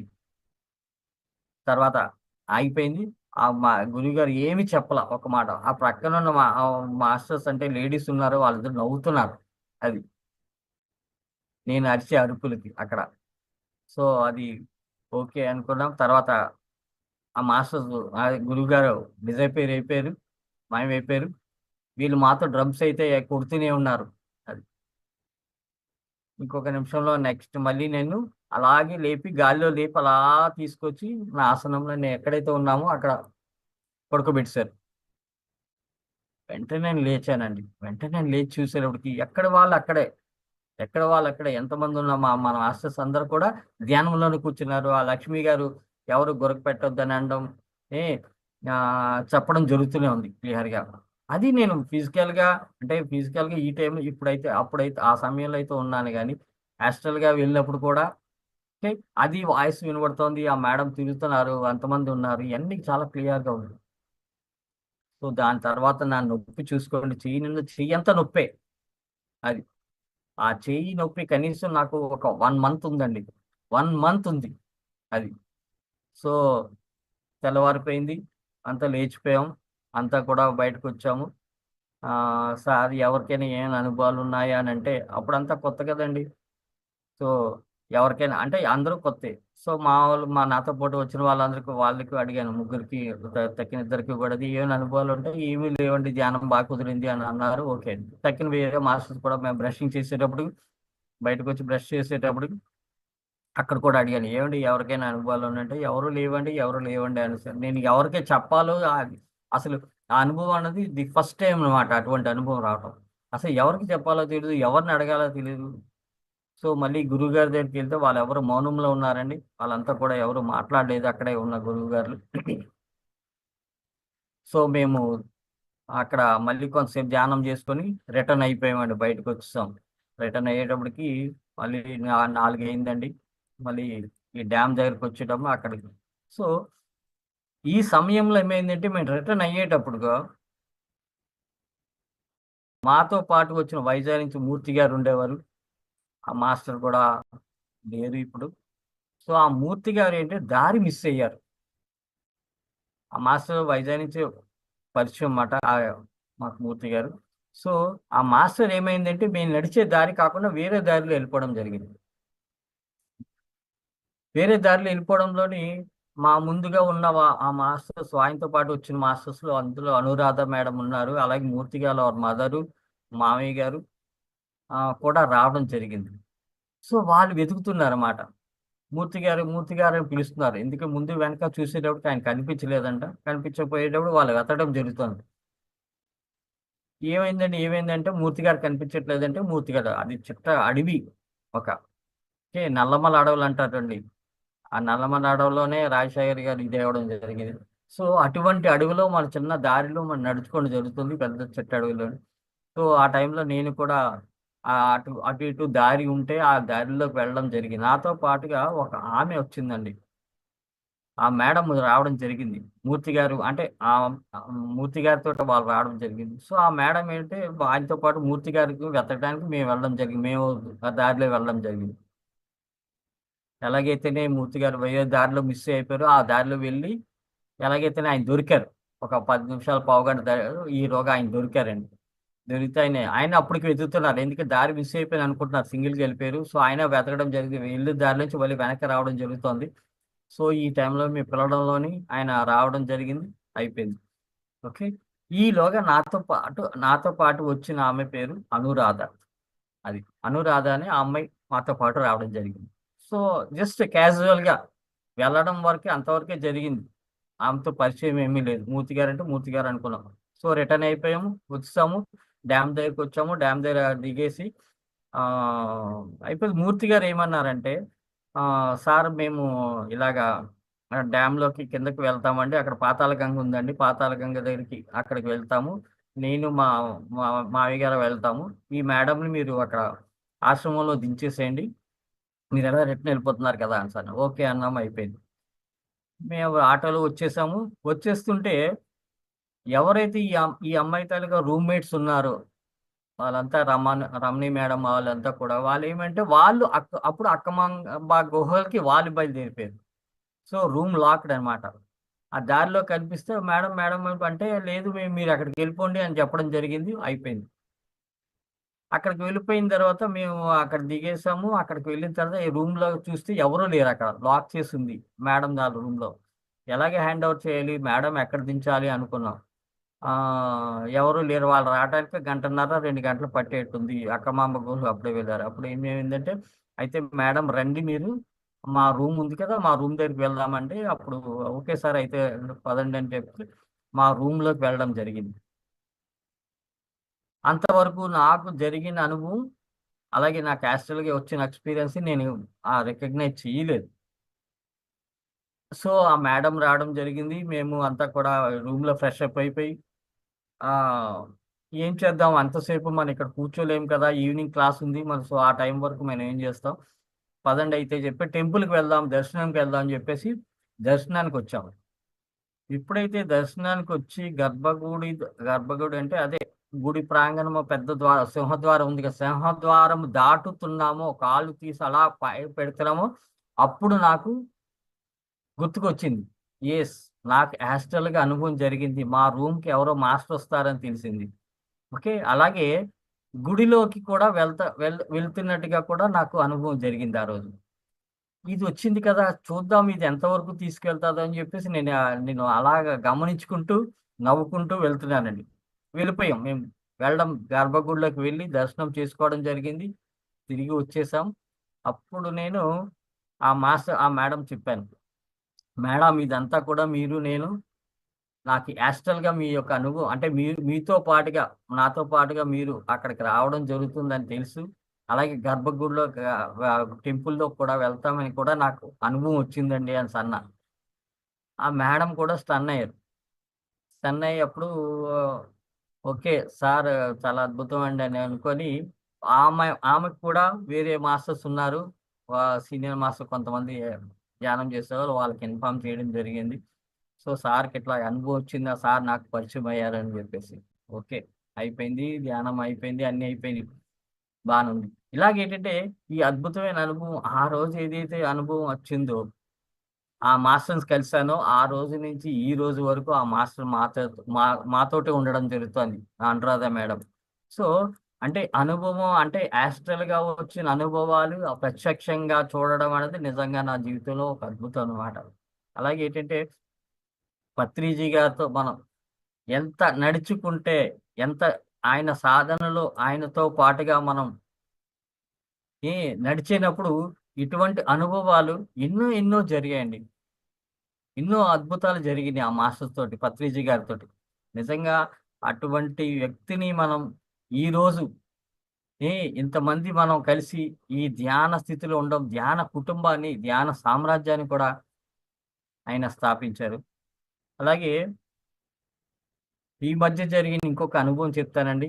B: తర్వాత ఆగిపోయింది. మా గురువుగారు ఏమి చెప్పల ఒక మాట. ఆ ప్రక్కన ఉన్న మాస్టర్స్ అంటే లేడీస్ ఉన్నారు, వాళ్ళిద్దరు నవ్వుతున్నారు అది, నేను అరిచే అరుపులకి అక్కడ. సో అది ఓకే అనుకున్నాం. తర్వాత ఆ మాస్టర్స్ గురువుగారు అయిపోయారు, మాయమైపోయారు. వీళ్ళు మాతో డ్రమ్స్ అయితే కొడుతూనే ఉన్నారు అది. ఇంకొక నిమిషంలో నెక్స్ట్ మళ్ళీ నేను అలాగే లేపి గాలిలో లేపి అలా తీసుకొచ్చి నా ఆసనంలో నేను ఎక్కడైతే ఉన్నామో అక్కడ పడుకోబెట్టారు. వెంటనే నేను లేచానండి. వెంటనే నేను లేచి చూసేటప్పటికి ఎక్కడ వాళ్ళు అక్కడే ఎంతమంది ఉన్నా మన మాస్టర్స్ అందరూ కూడా ధ్యానంలోనే కూర్చున్నారు. ఆ లక్ష్మి గారు ఎవరు గొరక పెట్టొద్దని అనడం, ఏ చెప్పడం జరుగుతూనే ఉంది క్లియర్గా. అది నేను ఫిజికల్గా ఈ టైంలో అప్పుడైతే ఆ సమయంలో అయితే ఉన్నాను, కానీ గా వెళ్ళినప్పుడు కూడా ఓకే అది వాయిస్ వినబడుతోంది, ఆ మేడం తిరుగుతున్నారు, అంతమంది ఉన్నారు, ఇవన్నీ చాలా క్లియర్గా ఉంది. సో దాని తర్వాత నా నొప్పి చూసుకోండి, చెయ్యి అంతా నొప్పే అది. ఆ చెయ్యి నొప్పి కనీసం నాకు ఒక 1 month ఉందండి, 1 month ఉంది అది. సో తెల్లవారిపోయింది, అంతా లేచిపోయాం, అంతా కూడా బయటకు వచ్చాము. సార్ ఎవరికైనా ఏమైనా అనుభవాలు ఉన్నాయా అని అంటే అప్పుడంతా కొత్త కదండి. సో ఎవరికైనా అంటే అందరూ కొత్తే. సో మా నాతో పాటు వచ్చిన వాళ్ళకి అడిగాను, ముగ్గురికి తక్కిన ఇద్దరికి కూడా, ఏమైనా అనుభవాలు ఉంటే ఏమీ లేవండి, ధ్యానం బాగా కుదిరింది అని అన్నారు. ఓకే, తక్కిన వేరే మాస్టర్స్ కూడా మేము బయటకు వచ్చి బ్రష్ చేసేటప్పుడు అక్కడ కూడా అడిగాను, ఏమండి ఎవరికైనా అనుభవాలు ఉన్నంటే ఎవరు లేవండి, ఎవరు లేవండి అని సార్. నేను ఎవరికే చెప్పాలో అసలు ఆ అనుభవం అన్నది ది ఫస్ట్ టైం అనమాట, అటువంటి అనుభవం రావటం. అసలు ఎవరికి చెప్పాలో తెలియదు, ఎవరిని అడగాలో తెలియదు. సో మళ్ళీ గురువు గారి దగ్గరికి వెళ్తే వాళ్ళు ఎవరు మౌనంలో ఉన్నారండి, వాళ్ళంతా కూడా ఎవరు మాట్లాడలేదు అక్కడే ఉన్న గురువు గారు. సో మేము అక్కడ మళ్ళీ కొంతసేపు ధ్యానం చేసుకొని రిటర్న్ అయిపోయామండి, బయటకు వచ్చేసాం. రిటర్న్ అయ్యేటప్పటికి మళ్ళీ 4 అయిందండి. మళ్ళీ ఈ డ్యామ్ దగ్గరికి వచ్చేటప్పుడు అక్కడికి. సో ఈ సమయంలో ఏమైందంటే మేము రిటర్న్ అయ్యేటప్పుడుగా మాతో పాటు వచ్చిన వైజాగ్ నుంచి మూర్తి గారు ఉండేవారు. ఆ మాస్టర్ కూడా లేరు ఇప్పుడు. సో ఆ మూర్తి గారు ఏంటంటే దారి మిస్ అయ్యారు. ఆ మాస్టర్ వైజాగ్ నుంచి పరిచయం మాట మాకు మూర్తి గారు. సో ఆ మాస్టర్ ఏమైందంటే మేము నడిచే దారి కాకుండా వేరే దారిలో వెళ్ళిపోవడం జరిగింది. వేరే దారిలో వెళ్ళిపోవడంలోని మా ముందుగా ఉన్న ఆ మాస్టర్స్, ఆయనతో పాటు వచ్చిన మాస్టర్స్‌లో అందులో అనురాధ మేడం ఉన్నారు. అలాగే మూర్తి గారు వాళ్ళ మదరు, మామయ్య గారు కూడా రావడం జరిగింది. సో వాళ్ళు వెతుకుతున్నారన్నమాట. మూర్తి గారు అని పిలుస్తున్నారు. ఎందుకంటే ముందు వెనక చూసేటప్పటికి ఆయన కనిపించలేదంట. కనిపించకపోయేటప్పుడు వాళ్ళు వెతకడం జరుగుతోంది. ఏమైందండి? ఏమైందంటే మూర్తి గారు కనిపించట్లేదంటే మూర్తి గారు అది చిట్ట అడవి. ఒక నల్లమల అడవులంటారండి. ఆ నల్లమల అడవిలోనే రాజశేఖర్ గారు ఇదవ్వడం జరిగింది. సో అటువంటి అడవిలో మన చిన్న దారిలో మనం నడుచుకోవడం జరుగుతుంది, పెద్ద చెట్టు అడవిలోని. సో ఆ టైంలో నేను కూడా అటు అటు ఇటు దారి ఉంటే ఆ దారిలోకి వెళ్ళడం జరిగింది. నాతో పాటుగా ఒక ఆమె వచ్చిందండి. ఆ మేడం రావడం జరిగింది. మూర్తి గారు అంటే మూర్తి గారితోటి వాళ్ళు రావడం జరిగింది. సో ఆ మేడం ఏంటంటే ఆయనతో పాటు మూర్తి గారికి వెతకడానికి మేము వెళ్ళడం జరిగింది. మేము ఆ దారిలో వెళ్ళడం జరిగింది. ఎలాగైతేనే మూర్తి గారు వేరే దారిలో మిస్ అయిపోయారో, ఆ దారిలో వెళ్ళి ఎలాగైతేనే ఆయన దొరికారు. ఒక 10 నిమిషాలు, పావుగంట ఈలోగా ఆయన దొరికారండి. దొరికితే ఆయన అప్పటికి వెతుకుతున్నారు. ఎందుకంటే దారి మిస్ అయిపోయింది అనుకుంటున్నారు. సింగిల్‌గా వెళ్ళిపోయారు. సో ఆయన వెతకడం జరిగింది. వెళ్ళిన దారి నుంచి మళ్ళీ వెనక్కి రావడం జరుగుతోంది. సో ఈ టైంలో మీ పిలవడంలోని ఆయన రావడం జరిగింది. అయిపోయింది. ఓకే. ఈలోగా నాతో పాటు వచ్చిన ఆమె పేరు అనురాధ. అది. అనురాధ అని ఆ అమ్మాయి మాతో పాటు రావడం జరిగింది. సో జస్ట్ క్యాజువల్‌గా వెళ్ళడం వరకే, అంతవరకే జరిగింది. ఆమెతో పరిచయం ఏమీ లేదు. మూర్తి గారంటే మూర్తి గారు అనుకున్నాం. సో రిటర్న్ అయిపోయాము. వచ్చేసాము. డ్యామ్ దగ్గరికొచ్చాము. డ్యామ్ దగ్గర దిగేసి అయిపోయింది. మూర్తి గారు ఏమన్నారంటే, సార్ మేము ఇలాగా డ్యామ్‌లోకి కిందకి వెళ్తామండి. అక్కడ పాతాళగంగ ఉందండి. పాతాళగంగ దగ్గరికి అక్కడికి వెళ్తాము. నేను మా మా మావయ్య గారు వెళ్తాము. ఈ మేడంని మీరు అక్కడ ఆశ్రమంలో దించేసేయండి. మీరెలా రిటర్న్ వెళ్ళిపోతున్నారు కదా! అనేసని. ఓకే అన్నాము, అయిపోయింది. మేము ఆటోలో వచ్చేసాము. వచ్చేస్తుంటే ఎవరైతే ఈ అమ్మాయి తాలూకా రూమ్‌మేట్స్ ఉన్నారో వాళ్ళంతా రమణి మేడం వాళ్ళంతా కూడా వాళ్ళేమంటే వాళ్ళు అప్పుడు అక్కమంగ గుహలకి వాళ్ళు బయలుదేరిపోయారు. సో రూమ్ లాక్డ్ అనమాట. ఆ దారిలో కనిపిస్తే మేడం, మేడం అంటే లేదు మీరు అక్కడికెళ్ళిపోండి అని చెప్పడం జరిగింది. అయిపోయింది. అక్కడికి వెళ్ళిపోయిన తర్వాత మేము అక్కడ దిగేసాము. అక్కడికి వెళ్ళిన తర్వాత ఈ రూమ్‌లో చూస్తే ఎవరు లేరక్కడ. లాక్ చేసుంది మేడం గారి రూమ్‌లో. ఎలాగ హ్యాండ్ ఓవర్ చేయాలి? మేడం ఎక్కడ దించాలి అనుకున్నాం. ఎవరు లేరు. వాళ్ళు రావడానికి గంటన్నర, 2 గంటలు పట్టేట్టుంది. అక్కమాంబ గుహలు అప్పుడే వెళ్లారు. అప్పుడు ఏమైందంటే, అయితే మేడం రండి మీరు, మా రూమ్ ఉంది కదా! మా రూమ్ దగ్గరికి వెళ్దామంటే, అప్పుడు ఓకే సార్ అయితే పదండి అని చెప్పి మా రూమ్‌లోకి వెళ్ళడం జరిగింది. అంతవరకు నాకు జరిగిన అనుభవం, అలాగే నాకు యాక్చువల్‌గా వచ్చిన ఎక్స్‌పీరియన్స్ నేను రికగ్నైజ్ చేయలేదు. సో, ఆ మేడం రావడం జరిగింది. మేము అంతా కూడా రూమ్‌లో ఫ్రెష్ అప్ అయిపోయి ఆహ్, ఏం చేద్దాం అంతసేపు మనం ఇక్కడ కూర్చోలేము కదా! ఈవినింగ్ క్లాస్ ఉంది. సో, ఆ టైం వరకు మనం ఏం చేస్తాం? పదండి అయితే చెప్పి టెంపుల్‌కి వెళ్దాం, దర్శనంకి వెళ్దాం అని చెప్పేసి దర్శనానికొచ్చాం. ఎప్పుడైతే దర్శనానికొచ్చి గర్భగుడి అంటే అదే గుడి ప్రాంగణము పెద్ద సింహద్వారం ఉంది కదా! సింహద్వారం దాటుతున్నామో, కాళ్ళు తీసి అలా పెడుతున్నామో, అప్పుడు నాకు గుర్తుకొచ్చింది. యెస్. నాకు యాస్ట్రల్‌గా అనుభవం జరిగింది. మా రూమ్‌కి ఎవరో మాస్టర్ వస్తారని తెలిసింది. ఓకే. అలాగే గుడిలోకి కూడా వెళ్తున్నట్టుగా కూడా నాకు అనుభవం జరిగింది ఆ రోజు. ఇదొచ్చింది కదా! చూద్దాం ఇది ఎంతవరకు తీసుకెళ్తాదో అని చెప్పేసి నేను అలాగా గమనించుకుంటూ, నవ్వుకుంటూ వెళ్తున్నానండి. వెళ్ళిపోయాం మేము. గర్భగుడిలోకి వెళ్లి దర్శనం చేసుకోవడం జరిగింది. తిరిగి వచ్చేసాం. అప్పుడు నేను ఆ మేడం చెప్పాను, మేడం ఇదంతా కూడా మీరు నేను నాకు యాస్ట్రల్గా మీ యొక్క అనుభవం అంటే మీరు మీతో పాటుగా నాతో పాటుగా మీరు అక్కడికి రావడం జరుగుతుందని తెలుసు. అలాగే గర్భగుడిలో టెంపుల్‌లో కూడా వెళ్తామని కూడా నాకు అనుభవం వచ్చిందండి అనేసి అన్నా. ఆ మేడం కూడా స్టన్ అయ్యారు. Stun అయ్యప్పుడు okay. సార్ చాలా అద్భుతం అండి అని అనుకోని ఆమెకు కూడా వేరే మాస్టర్స్ ఉన్నారు. సీనియర్ మాస్టర్ కొంతమంది ధ్యానం చేసేవాళ్ళు. వాళ్ళకి ఇన్ఫార్మ్ చేయడం జరిగింది. సో, సార్‌కి ఇట్లా అనుభవం వచ్చింది. ఆ సార్ నాకు పరిచయం అయ్యారని చెప్పేసి. ఓకే. అయిపోయింది. ధ్యానం అయిపోయింది. అన్నీ అయిపోయినాయి. బానే ఉంది. ఇలాగేంటంటే ఈ అద్భుతమైన అనుభవం ఆ రోజు ఏదైతే అనుభవం వచ్చిందో ఆ మాస్టర్‌ని కలిసానో, ఆ రోజు నుంచి ఈ రోజు వరకు ఆ మాస్టర్ మాతోటే ఉండడం జరుగుతోంది. అనురాధ మేడం. సో, అంటే అనుభవం అంటే యాస్ట్రల్‌గా వచ్చిన అనుభవాలు ప్రత్యక్షంగా చూడడం అనేది నిజంగా నా జీవితంలో ఒక అద్భుతం అన్నమాట. అలాగే ఏంటంటే పత్రిజీ గారితో మనం ఎంత నడుచుకుంటే, ఎంత ఆయన సాధనలో ఆయనతో పాటుగా మనం ఏ నడిచేటప్పుడు ఇటువంటి అనుభవాలు ఎన్నో ఎన్నో జరిగాయండి. ఎన్నో అద్భుతాలు జరిగినాయి ఆ మాస్టర్స్ తోటి, పత్రిజీ గారితోటి. నిజంగా అటువంటి వ్యక్తిని మనం ఈరోజు ఏ ఇంతమంది మనం కలిసి ఈ ధ్యాన స్థితిలో ఉండడం, ధ్యాన కుటుంబాన్ని, ధ్యాన సామ్రాజ్యాన్ని కూడా ఆయన స్థాపించారు. అలాగే ఈ మధ్య జరిగిన ఇంకొక అనుభవం చెప్తానండి.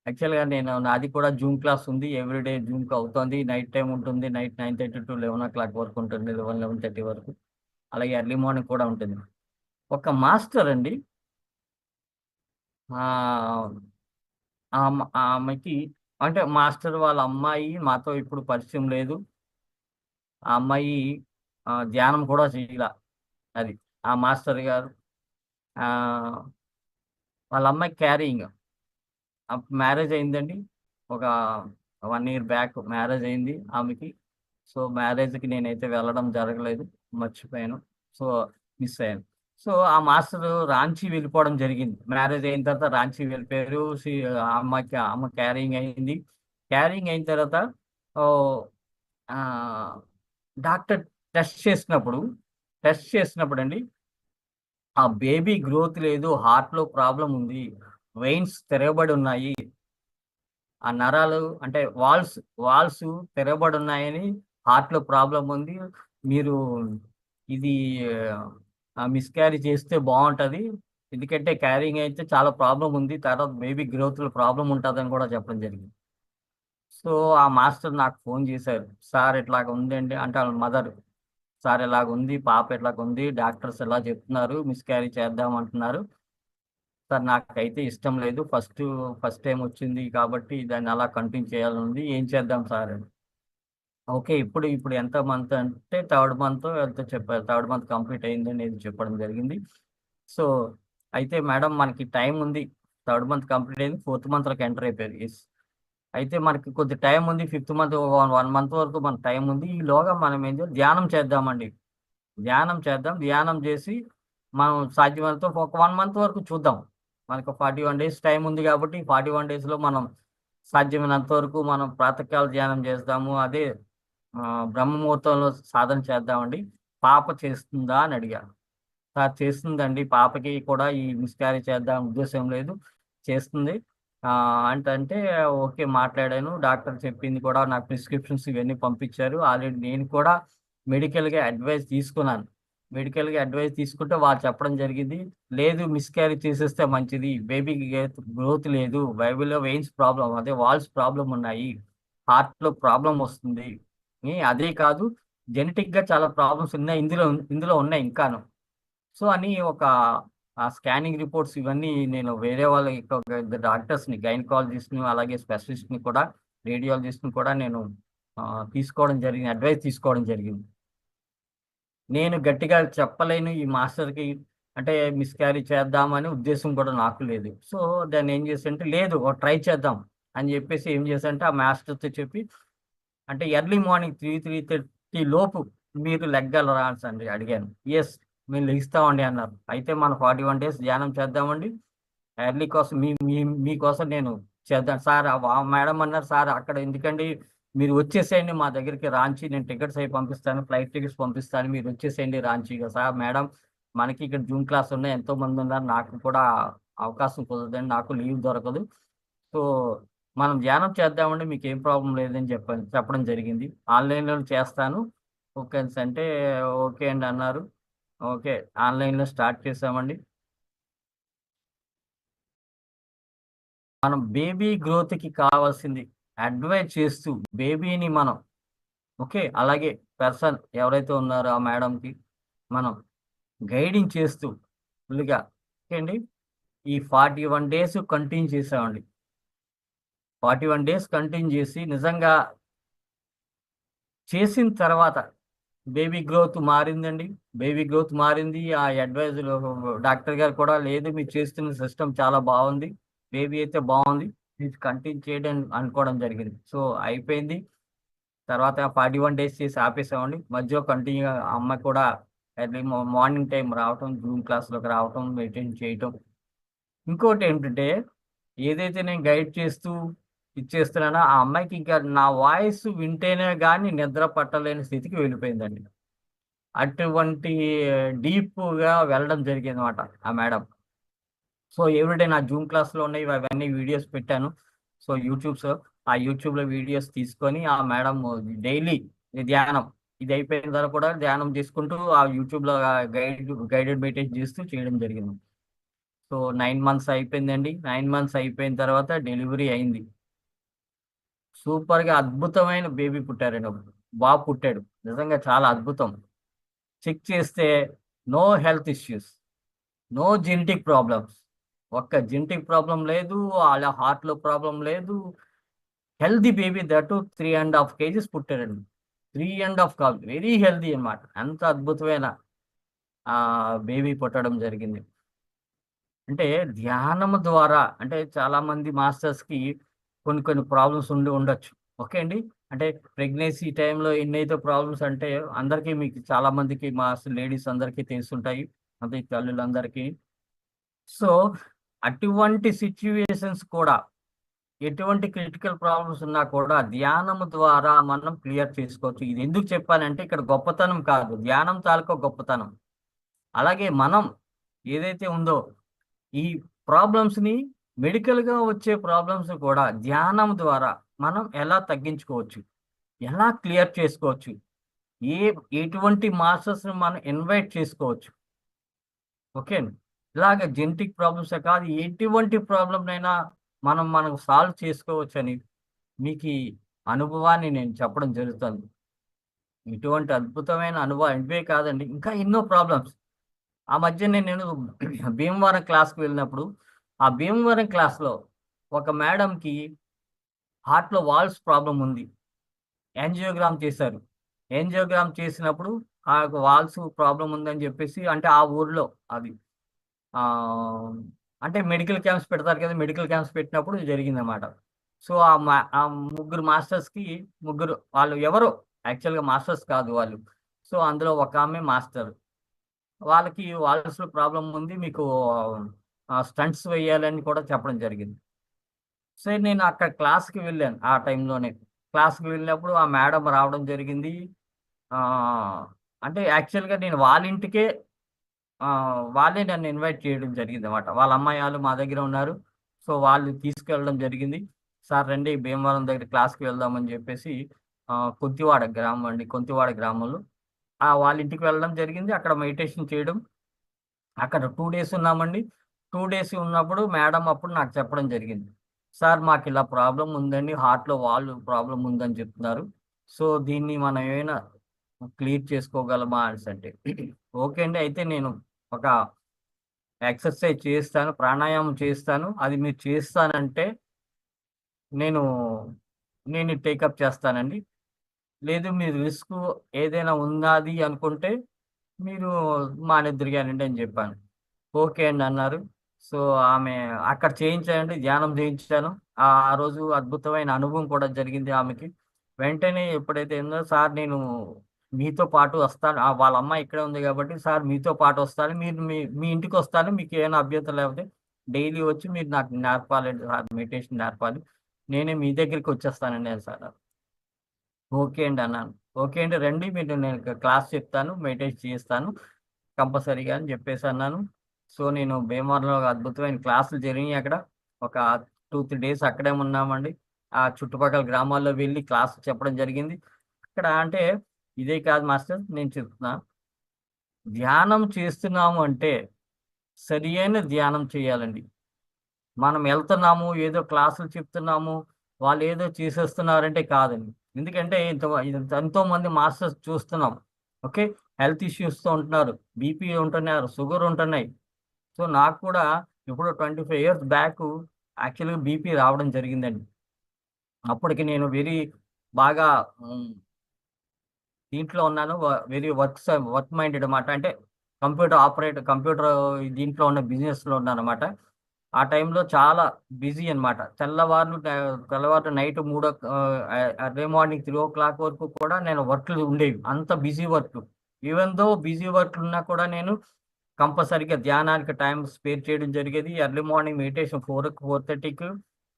B: యాక్చువల్‌గా నాది కూడా జూమ్ క్లాస్ ఉంది. ఎవ్రీడే జూమ్‌కి అవుతోంది. నైట్ టైమ్ ఉంటుంది. నైట్ 9:30 టు 11:00 వరకు ఉంటుంది. 11:30 వరకు. అలాగే ఎర్లీ మార్నింగ్ కూడా ఉంటుంది. ఒక మాస్టర్ అండి ఆహ్, ఆమెకి అంటే మాస్టర్ వాళ్ళ అమ్మాయి మాతో ఇప్పుడు పరిచయం లేదు. ఆ అమ్మాయి ధ్యానం కూడా చేయలా. అది. ఆ మాస్టర్ గారు ఆహ్, వాళ్ళ అమ్మాయి క్యారింగ్. మ్యారేజ్ అయిందండి. ఒక 1 ఇయర్ బ్యాక్ మ్యారేజ్ అయింది ఆమెకి. సో, మ్యారేజ్‌కి నేనైతే వెళ్ళడం జరగలేదు. మర్చిపోయాను. సో, మిస్ అయ్యాను. సో, ఆ మాస్టరు రాంచీ వెళ్ళిపోవడం జరిగింది. మ్యారేజ్ అయిన తర్వాత రాంచీ వెళ్ళిపోయారు. అమ్మ క్యారింగ్ అయింది. క్యారింగ్ అయిన తర్వాత ఓహ్, ఆహ్, డాక్టర్ టెస్ట్ చేసినప్పుడు, టెస్ట్ చేసినప్పుడండి ఆ బేబీ గ్రోత్ లేదు. హార్ట్‌లో ప్రాబ్లమ్ ఉంది. వెయిన్స్ తిరగబడి ఉన్నాయి. ఆ నరాలు అంటే వాల్స్ తెరవబడున్నాయని, హార్ట్‌లో ప్రాబ్లమ్ ఉంది. మీరు ఇది మిస్‌క్యారీ చేస్తే బావుంటది. ఎందుకంటే క్యారింగ్ అయితే చాలా ప్రాబ్లమ్ ఉంది. తర్వాత బేబీ గ్రోత్‌లో ప్రాబ్లమ్ ఉంటదని కూడా చెప్పడం జరిగింది. సో, ఆ మాస్టర్ నాకు ఫోన్ చేశారు. సార్ ఇట్లాగ ఉందండి అంటే ఆళ్ళ మదర్. సార్ ఇలాగుంది. పాప ఇట్లాగుంది. డాక్టర్స్ ఇలా చెప్తున్నారు. మిస్‌క్యారీ చేద్దాం అంటున్నారు. సార్ నాకైతే ఇష్టం లేదు. ఫస్ట్ టైమ్ వచ్చింది కాబట్టి దాన్ని అలా కంటిన్యూ చేయాలనుంది. ఏం చేద్దాం సార్ అని. ఓకే. ఇప్పుడు ఎంత మంత్ అంటే థర్డ్ మంతో ఎంతో చెప్పారు. థర్డ్ మంత్ కంప్లీట్ అయిందని చెప్పడం జరిగింది. సో, అయితే మేడం మనకి టైమ్ ఉంది. థర్డ్ మంత్ కంప్లీట్ అయింది. ఫోర్త్ మంత్‌లోకి ఎంటర్ అయిపోయారు. యెస్. అయితే మనకి కొద్ది టైమ్ ఉంది. ఫిఫ్త్ మంత్ 1 మంత్ వరకు మనకు టైమ్ ఉంది. ఈలోగా మనం ఏం చేయాలి ధ్యానం చేద్దామండి. ధ్యానం చేద్దాం. ధ్యానం చేసి మనం సాధ్యమైనంత ఒక 1 మంత్ వరకు చూద్దాం. మనకు 41 డేస్ టైమ్ ఉంది కాబట్టి 41 డేస్‌లో మనం సాధ్యమైనంత వరకు మనం ప్రాతకాల ధ్యానం చేద్దాము. అదే బ్రహ్మ ముహూర్తంలో సాధన చేద్దామండి. పాప చేస్తుందా అని అడిగారు. సార్ చేస్తుందండి. పాపకి కూడా ఈ మిస్‌క్యారీ చేద్దాం ఉద్దేశ్యం లేదు. చేస్తుంది. అంటే ఓకే. మాట్లాడాను. డాక్టర్ చెప్పింది కూడా నాకు ప్రిస్క్రిప్షన్స్ ఇవన్నీ పంపించారు. ఆల్రెడీ నేను కూడా మెడికల్‌గా అడ్వైస్ తీసుకున్నాను. మెడికల్‌గా అడ్వైస్ తీసుకుంటే వాళ్ళు చెప్పడం జరిగింది. లేదు మిస్‌క్యారీ చేసేస్తే మంచిది. బేబీకి గ్రోత్ లేదు. బేబీలో వెయిన్స్ ప్రాబ్లమ్ అదే వాల్స్ ప్రాబ్లమ్ ఉన్నాయి. హార్ట్‌లో ప్రాబ్లమ్ వస్తుంది. అదే కాదు జెనెటిక్‌గా చాలా ప్రాబ్లమ్స్ ఉన్నాయి. ఇందులో ఇందులో ఉన్నాయి ఇంకాను. సో, అని ఒక స్కానింగ్ రిపోర్ట్స్ ఇవన్నీ నేను వేరే వాళ్ళ ఒక ఇద్దరు డాక్టర్స్‌ని గైనకాలజిస్ట్‌ని అలాగే స్పెషలిస్ట్‌ని కూడా రేడియాలజిస్ట్‌ని కూడా నేను తీసుకోవడం జరిగింది. అడ్వైస్ తీసుకోవడం జరిగింది. నేను గట్టిగా చెప్పలేను ఈ మాస్టర్‌కి అంటే మిస్‌క్యారీ చేద్దామనే ఉద్దేశ్యం కూడా నాకు లేదు. సో, దాన్నేం చేశానంటే లేదు ట్రై చేద్దాం అని చెప్పేసి ఏం చేశానంటే ఆ మాస్టర్‌తో చెప్పి అంటే ఎర్లీ మార్నింగ్ 3:30 లోపు మీరు లెగ్గలరా అనేసండి అడిగాను. యెస్. మేము లెగిస్తామండి అన్నారు. అయితే మన 41 డేస్ ధ్యానం చేద్దామండి. ఎర్లీ కోసం మీ మీ మీకోసం నేను చేద్దాం సార్ మేడం అన్నారు సార్ అక్కడ ఎందుకండి మీరు వచ్చేసేయండి మా దగ్గరికి రాంచి, నేను టికెట్స్ అవి పంపిస్తాను, ఫ్లైట్ టికెట్స్ పంపిస్తాను, మీరు వచ్చేసేయండి రాంచీగా. సార్ మేడం మనకి ఇక్కడ జూమ్ క్లాస్ ఉన్నాయి, ఎంతో మంది ఉన్నారు, నాకు కూడా అవకాశం కుదరదండి, నాకు లీవ్ దొరకదు. సో మనం ధ్యానం చేద్దామండి, మీకు ఏం ప్రాబ్లం లేదని చెప్పడం జరిగింది. ఆన్లైన్లో చేస్తాను ఓకే అంటే ఓకే అండి అన్నారు. ఓకే, ఆన్లైన్లో స్టార్ట్ చేసామండి. మనం బేబీ గ్రోత్కి కావాల్సింది అడ్వైజ్ చేస్తూ బేబీని మనం ఓకే, అలాగే పర్సన్ ఎవరైతే ఉన్నారో ఆ మేడంకి మనం గైడింగ్ చేస్తూ ఫుల్గా ఓకే అండి. ఈ 41 డేస్ కంటిన్యూ చేసామండి. 41 డేస్ కంటిన్యూ చేసి నిజంగా చేసిన తర్వాత బేబీ గ్రోత్ మారిందండి. బేబీ గ్రోత్ మారింది. ఆ అడ్వైజర్ డాక్టర్ గారు కూడా లేదు మీరు చేస్తున్న సిస్టమ్ చాలా బాగుంది, బేబీ అయితే బాగుంది, మీరు కంటిన్యూ చేయడం అనుకోవడం జరిగింది. సో అయిపోయింది. తర్వాత 41 డేస్ చేసి ఆపేసామండి. మధ్యలో కంటిన్యూ అమ్మాయి కూడా ఎర్లీ మార్నింగ్ టైం రావటం, జూమ్ క్లాస్లోకి రావటం, మెయింటైన్ చేయటం. ఇంకోటి ఏంటంటే ఏదైతే నేను గైడ్ చేస్తూ ఇచ్చేస్తున్నానో ఆ అమ్మాయికి ఇంకా నా వాయిస్ వింటేనే కానీ నిద్ర పట్టలేని స్థితికి వెళ్ళిపోయిందండి. అటువంటి డీప్గా వెళ్ళడం జరిగింది అనమాట ఆ మేడం. సో ఎవ్రీడే నా జూమ్ క్లాస్లో ఉన్నాయి అవన్నీ వీడియోస్ పెట్టాను. సో ఆ యూట్యూబ్లో వీడియోస్ తీసుకొని ఆ మేడం డైలీ ధ్యానం ఇది అయిపోయిన తర్వాత కూడా ధ్యానం చేసుకుంటూ ఆ యూట్యూబ్లో గైడెడ్ మెడిటేషన్ చేస్తూ చేయడం జరిగింది. సో 9 మంత్స్ అయిపోయిందండి. 9 మంత్స్ అయిపోయిన తర్వాత డెలివరీ అయింది. సూపర్గా అద్భుతమైన బేబీ పుట్టారండి. బాబు పుట్టాడు. నిజంగా చాలా అద్భుతం. చెక్ చేస్తే no health issues, no genetic problems. ఒక్క జెనెటిక్ ప్రాబ్లం లేదు, వాళ్ళ హార్ట్లో ప్రాబ్లం లేదు. హెల్దీ బేబీ దట్ 3.5 kgs పుట్టారండి. 3.5 కాదు, వెరీ హెల్దీ అనమాట. అంత అద్భుతమైన బేబీ పుట్టడం జరిగింది. అంటే ధ్యానం ద్వారా అంటే చాలా మంది మాస్టర్స్కి కొన్ని ప్రాబ్లమ్స్ ఉండొచ్చు ఓకే అండి. అంటే ప్రెగ్నెన్సీ టైంలో ఎన్నైతే ప్రాబ్లమ్స్ అంటే అందరికీ మీకు చాలా మందికి మా లేడీస్ అందరికీ తెలుసుంటాయి, అంటే తల్లులందరికీ. సో అటువంటి సిచ్యువేషన్స్ కూడా ఎటువంటి క్రిటికల్ ప్రాబ్లమ్స్ ఉన్నా కూడా ధ్యానం ద్వారా మనం క్లియర్ చేసుకోవచ్చు. ఇది ఎందుకు చెప్పానంటే ఇక్కడ గొప్పతనం కాదు, ధ్యానం తాలూకా గొప్పతనం. అలాగే మనం ఏదైతే ఉందో ఈ ప్రాబ్లమ్స్ని మెడికల్గా వచ్చే ప్రాబ్లమ్స్ కూడా ధ్యానం ద్వారా మనం ఎలా తగ్గించుకోవచ్చు, ఎలా క్లియర్ చేసుకోవచ్చు, ఎటువంటి మాస్టర్స్ని మనం ఇన్వైట్ చేసుకోవచ్చు ఓకే. ఇలాగ జెనెటిక్ ప్రాబ్లమ్సే కాదు, ఎటువంటి ప్రాబ్లమ్నైనా మనం సాల్వ్ చేసుకోవచ్చు అని మీకు ఈ అనుభవాన్ని నేను చెప్పడం జరుగుతుంది. ఇటువంటి అద్భుతమైన అనుభవం ఇవే కాదండి, ఇంకా ఎన్నో ప్రాబ్లమ్స్. ఆ మధ్యనే నేను భీమవరం క్లాస్కి వెళ్ళినప్పుడు ఆ భీమవరం క్లాస్లో ఒక మేడంకి హార్ట్లో వాల్స్ ప్రాబ్లం ఉంది. యాంజియోగ్రామ్ చేశారు. యాంజియోగ్రామ్ చేసినప్పుడు ఆ వాల్స్ ప్రాబ్లం ఉందని చెప్పేసి అంటే ఆ ఊర్లో అది అంటే మెడికల్ క్యాంప్స్ పెడతారు కదా, మెడికల్ క్యాంప్స్ పెట్టినప్పుడు జరిగిందన్నమాట. సో ఆ ముగ్గురు మాస్టర్స్కి ముగ్గురు వాళ్ళు ఎవరో యాక్చువల్గా మాస్టర్స్ కాదు వాళ్ళు. సో అందులో ఒక ఆమె మాస్టర్, వాళ్ళకి వాల్స్లో ప్రాబ్లం ఉంది, మీకు స్టంట్స్ వేయాలని కూడా చెప్పడం జరిగింది. సరే నేను అక్కడ క్లాస్కి వెళ్ళాను. ఆ టైంలోనే క్లాస్కి వెళ్ళినప్పుడు ఆ మేడం రావడం జరిగింది. అంటే యాక్చువల్గా నేను వాళ్ళ ఇంటికే వాళ్ళే నన్ను ఇన్వైట్ చేయడం జరిగింది అనమాట. వాళ్ళ అమ్మాయి వాళ్ళు మా దగ్గర ఉన్నారు. సో వాళ్ళు తీసుకెళ్ళడం జరిగింది. సార్ రండి భీమవరం దగ్గర క్లాస్కి వెళ్దామని చెప్పేసి కొంతివాడ గ్రామం అండి, కొంతివాడ గ్రామంలో వాళ్ళ ఇంటికి వెళ్ళడం జరిగింది. అక్కడ మెడిటేషన్ చేయడం, అక్కడ 2 డేస్ ఉన్నామండి. 2 డేస్ ఉన్నప్పుడు మేడం అప్పుడు నాకు చెప్పడం జరిగింది, సార్ మాకు ఇలా ప్రాబ్లం ఉందండి, హార్ట్లో వాళ్ళు ప్రాబ్లం ఉందని చెప్తున్నారు. సో దీన్ని మనం ఏమైనా క్లియర్ చేసుకోగలమా అనేసి అంటే ఓకే అండి, అయితే నేను ఒక ఎక్సర్సైజ్ చేస్తాను, ప్రాణాయామం చేస్తాను, అది మీరు చేస్తానంటే నేను నేను టేకప్ చేస్తానండి. లేదు మీరు రిస్క్ ఏదైనా ఉన్నది అనుకుంటే మీరు మానేద్దురుగానండి అని చెప్పాను. ఓకే అండి అన్నారు. సో ఆమె అక్కడ చేయించానండి, ధ్యానం చేయించాను. ఆ రోజు అద్భుతమైన అనుభవం కూడా జరిగింది ఆమెకి. వెంటనే ఎప్పుడైతే ఏందో సార్ నేను మీతో పాటు వస్తాను, వాళ్ళ అమ్మాయి ఇక్కడే ఉంది కాబట్టి సార్ మీతో పాటు వస్తాను, మీరు మీ ఇంటికి వస్తాను, మీకు ఏమైనా అభ్యంతరం లేకపోతే డైలీ వచ్చి మీరు నాకు నేర్పాలండి సార్, మెడిటేషన్ నేర్పాలి, నేనే మీ దగ్గరికి వచ్చేస్తానండి అని సార్. ఓకే అండి అన్నాను. ఓకే అండి రండి, మీరు నేను క్లాస్ చెప్తాను, మెడిటేషన్ చేస్తాను కంపల్సరీగా అని చెప్పేసి అన్నాను. సో నేను భీమవరంలో ఒక అద్భుతమైన క్లాసులు జరిగినాయి అక్కడ. ఒక 2-3 డేస్ అక్కడే ఉన్నామండి. ఆ చుట్టుపక్కల గ్రామాల్లో వెళ్ళి క్లాస్ చెప్పడం జరిగింది. ఇక్కడ అంటే ఇదే కాదు మాస్టర్, నేను చెప్తున్నా, ధ్యానం చేస్తున్నాము అంటే సరి అయిన ధ్యానం చేయాలండి. మనం వెళ్తున్నాము, ఏదో క్లాసులు చెప్తున్నాము, వాళ్ళు ఏదో చేసేస్తున్నారంటే కాదండి. ఎందుకంటే ఎంతో మంది మాస్టర్స్ చూస్తున్నాం. ఓకే. హెల్త్ ఇష్యూస్‌తో ఉంటున్నారు. బీపీ ఉంటున్నారు, షుగర్ ఉంటున్నాయి. సో నాకు కూడా ఇప్పుడు 25 ఇయర్స్ బ్యాకు యాక్చువల్‌గా బీపీ రావడం జరిగిందండి. అప్పటికి నేను బాగా హ్మ్. దీంట్లో ఉన్నాను. వెరీ వర్క్ మైండెడ్ అనమాట. అంటే కంప్యూటర్ దీంట్లో ఉన్న బిజినెస్‌లో ఉన్నాననమాట. ఆ టైంలో చాలా బిజీ అనమాట. తెల్లవారు నైట్ ఎర్లీ మార్నింగ్ 3:00 వరకు కూడా నేను వర్క్‌లు ఉండేవి. అంత busy work. Even though busy వర్క్‌లున్నా కూడా నేను కంపల్సరీగా ధ్యానానికి టైం స్పేర్ చేయడం జరిగేది. ఎర్లీ మార్నింగ్ మెడిటేషన్ 4:30కి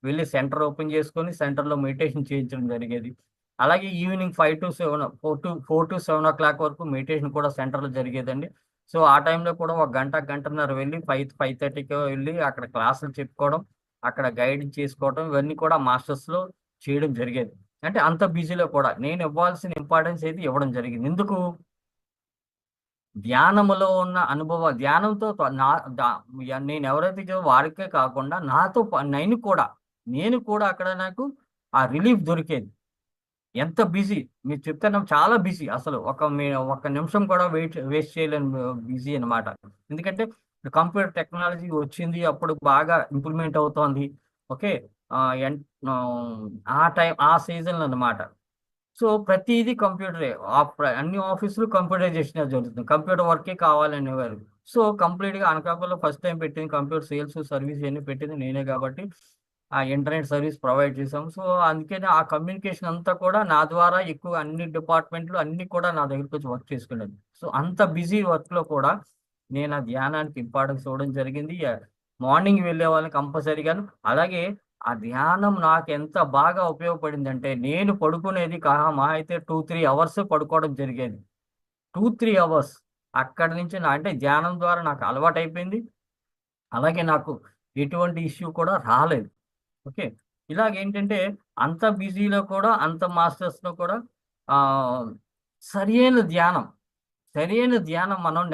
B: వెళ్లి సెంటర్ ఓపెన్ చేసుకొని సెంటర్‌లో మెడిటేషన్ చేయించడం జరిగేది. అలాగే ఈవినింగ్ 4-7 వరకు మెడిటేషన్ కూడా సెంటర్‌లో జరిగేదండి. సో, ఆ టైంలో కూడా ఒక గంట, గంటన్నర వెళ్లి 5:30కో వెళ్లి అక్కడ క్లాసులు చెప్పుకోవడం, అక్కడ గైడ్ చేసుకోవడం ఇవన్నీ కూడా మాస్టర్స్‌లో చేయడం జరిగేది. అంటే అంత బిజీలో కూడా నేను ఇవ్వాల్సిన ఇంపార్టెన్స్ అయితే ఇవ్వడం జరిగింది. ఎందుకు? ధ్యానములో ఉన్న ధ్యానంతో ప నా ద నేనెవరైతే వారికే కాకుండా నేను కూడా అక్కడ నాకు ఆ రిలీఫ్ దొరికేది. ఎంత బిజీ మీరు చెప్తున్నాం, చాలా బిజీ అసలు. ఒక్క నిమిషం కూడా వేస్ట్ చేయలేని బిజీ అనమాట. ఎందుకంటే కంప్యూటర్ టెక్నాలజీ వచ్చింది. అప్పుడు బాగా ఇంప్లిమెంట్ అవుతోంది. ఓకే. ఆహ్, ఎన్ ఆహ్, ఆ సీజన్‌లో అనమాట. సో, ప్రతీదీ కంప్యూటరే. అన్ని ఆఫీసులు కంప్యూటరైజేషనే జరుగుతుంది. కంప్యూటర్ వర్కే కావాలనేవారు. సో, కంప్లీట్‌గా అనకాపల్లిలో ఫస్ట్ టైమ్ పెట్టింది కంప్యూటర్ సేల్స్, సర్వీస్ ఇయన్నీ పెట్టింది నేనే కాబట్టి, ఆ ఇంటర్నెట్ సర్వీస్ ప్రొవైడ్ చేసాం. సో, అందుకని ఆ కమ్యూనికేషన్ అంతా కూడా నా ద్వారా ఎక్కువ అన్ని డిపార్ట్‌మెంట్‌లు అన్నీ కూడా నా దగ్గరికొచ్చి వర్క్ చేసుకునేది. సో, అంత బిజీ వర్క్‌లో కూడా నేను ఆ ధ్యానానికి ఇంపార్టెన్స్ ఇవ్వడం జరిగింది. మార్నింగ్ వెళ్ళేవాళ్ళని కంపల్సరీగాను. అలాగే ఆ ధ్యానం నాకెంత బాగా ఉపయోగపడిందంటే, నేను పడుకునేది మహా అయితే 2-3 అవర్స్ పడుకోవడం జరిగేది. 2-3 అవర్స్. అక్కడి నుంచి అంటే ధ్యానం ద్వారా నాకు అలవాటయిపోయింది. అలాగే నాకు ఎటువంటి ఇష్యూ కూడా రాలేదు. ఓకే. ఇలాగేంటంటే అంత బిజీలో కూడా అంత మాస్టర్స్‌లో కూడా ఆహ్, సరియైన ధ్యానం, సరియైన ధ్యానం మనం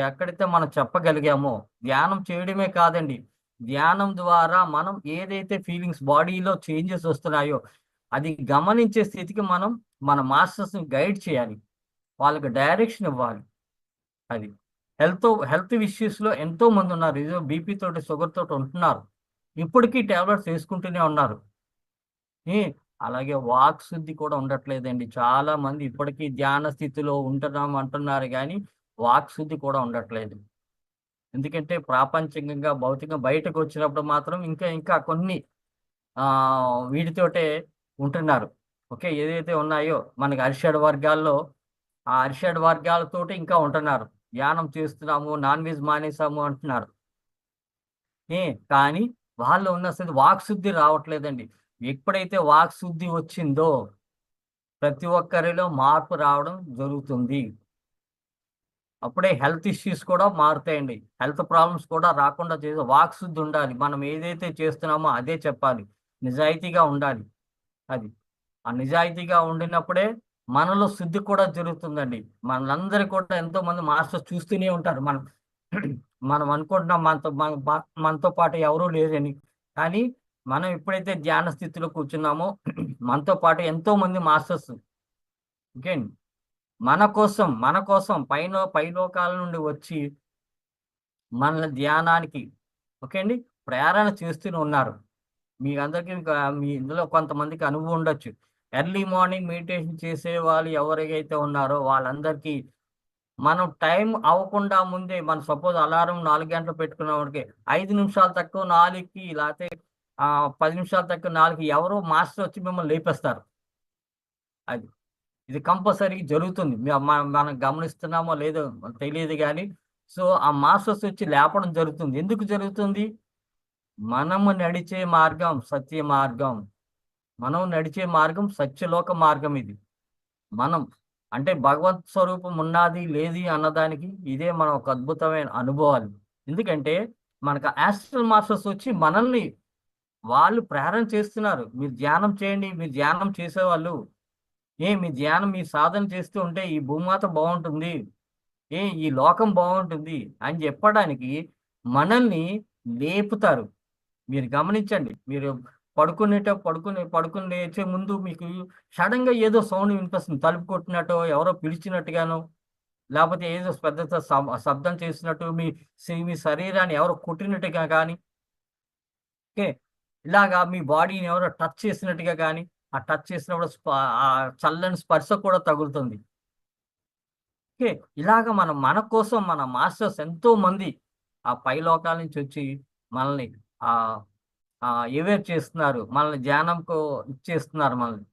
B: ఎక్కడైతే మనం చెప్పగలిగామో, ధ్యానం చేయడమే కాదండి. ధ్యానం ద్వారా మనం ఏదైతే ఫీలింగ్స్ బాడీలో చేంజెస్ వస్తున్నాయో, అది గమనించే స్థితికి మనం మన మాస్టర్స్‌ని గైడ్ చేయాలి. వాళ్ళకి డైరెక్షన్ ఇవ్వాలి. అది. హెల్త్ ఇష్యూస్‌లో ఎంతో మందున్నారు. ఏదో బీపీ తోటి, షుగర్ తోటి ఉంటున్నారు. ఇప్పటికి టాబ్లెట్స్ ఏసుకుంటూనే ఉన్నారు. ఏ అలాగే వాక్ శుద్ధి కూడా ఉండట్లేదండి. చాలా మంది ఇప్పటికీ ధ్యాన స్థితిలో ఉంటున్నాం అంటున్నారు గానీ, వాక్ శుద్ధి కూడా ఉండట్లేదు. ఎందుకంటే ప్రాపంచికంగా, భౌతికంగా బయటకొచ్చినప్పుడు మాత్రం ఇంకా ఇంకా కొన్ని వీటితోటే ఉంటున్నారు. ఓకే. ఏదైతే ఉన్నాయో మనకి అరిషడ్ వర్గాల్లో, ఆ అరిషడ్ వర్గాలతోటి ఇంకా ఉంటున్నారు. ధ్యానం చేస్తున్నాము, నాన్ వెజ్ మానేసాము అంటున్నారు. ఏ కానీ వాళ్ళు ఉన్న వాక్ శుద్ధి రావట్లేదండి. ఎప్పుడైతే వాక్ శుద్ధి వచ్చిందో ప్రతి ఒక్కరిలో మార్పు రావడం జరుగుతుంది. అప్పుడే హెల్త్ ఇష్యూస్ కూడా మారుతాయండి. హెల్త్ ప్రాబ్లమ్స్ కూడా రాకుండా వాక్ శుద్ధి ఉండాలి. మనం ఏదైతే చేస్తున్నామో అదే చెప్పాలి. నిజాయితీగా ఉండాలి. అది. ఆ నిజాయితీగా ఉండినప్పుడే మనలో శుద్ధి కూడా జరుగుతుందండి. మనందరూ కూడా ఎంతోమంది మాస్టర్స్ చూస్తూనే ఉంటారు. మనం అనుకుంటున్నాం మనతో పాటు ఎవరు లేరని. కానీ మనం ఎప్పుడైతే ధ్యాన స్థితిలో కూర్చున్నామో మనతో పాటు ఎంతోమంది మాస్టర్స్ ఓకే అండి. మన కోసం పైలోకాల నుండి వచ్చి మనల్ని ధ్యానానికి ఓకే అండి, ప్రేరణ చేస్తూనే ఉన్నారు. మీ ఇందులో కొంతమందికి అనుభవం ఉండొచ్చు. ఎర్లీ మార్నింగ్ మెడిటేషన్ చేసేవాళ్ళు ఎవరైతే ఉన్నారో వాళ్ళందరికీ మనం టైం అవ్వకుండా ముందే సపోజ్ అలారం 4 గంటలు పెట్టుకున్నవాడికి 5 నిమిషాలు తక్కువ 4కి లేతే 10 నిమిషాలు తక్కువ 4కి ఎవరో మాస్టర్ వచ్చి మిమ్మల్ని లేపేస్తారు. అది. ఇది కంపల్సరీ జరుగుతుంది. మనం గమనిస్తున్నామో లేదో తెలీదు గానీ, సో, ఆ మాస్టర్స్ వచ్చి లేపడం జరుగుతుంది. ఎందుకు జరుగుతుంది? మనము నడిచే మార్గం సత్య మార్గం. మనం నడిచే మార్గం సత్యలోక మార్గం ఇది. మనం అంటే భగవత్ స్వరూపం ఉన్నది లేది అన్నదానికి ఇదే మన ఒక అద్భుతమైన అనుభవాలు. ఎందుకంటే మనకు ఆస్ట్రల్ మాస్టర్స్ వచ్చి మనల్ని వాళ్ళు ప్రేరణ చేస్తున్నారు. మీరు ధ్యానం చేయండి. మీరు ధ్యానం చేసేవాళ్ళు. మీ ధ్యానం మీ సాధన చేస్తూ ఉంటే ఈ భూమాత బాగుంటుంది. ఈ లోకం బాగుంటుంది అని చెప్పడానికి మనల్ని లేపుతారు. మీరు గమనించండి. మీరు పడుకుని లేచే ముందు మీకు సడన్ గా ఏదో సౌండ్ వినిపిస్తుంది. తలుపు కొట్టినట్టో, ఎవరో పిలిచినట్టుగానో, లేకపోతే ఏదో పెద్ద శబ్దం చేసినట్టు, మీ శరీరాన్ని ఎవరో కొట్టినట్టుగా కానీ, ఓకే. ఇలాగా మీ బాడీని ఎవరో టచ్ చేసినట్టుగా కానీ, ఆ టచ్ చేసినప్పుడు ఆ చల్లని స్పర్శ కూడా తగులుతుంది. ఓకే. ఇలాగ మన కోసం మన మాస్టర్స్ ఎంతో మంది ఆ పై లోకాల నుంచి వచ్చి మనల్ని ఆహ్, అవేర్ చేస్తున్నారు. మనల్ని ధ్యానంకు ఇచ్చేస్తున్నారు మనల్ని.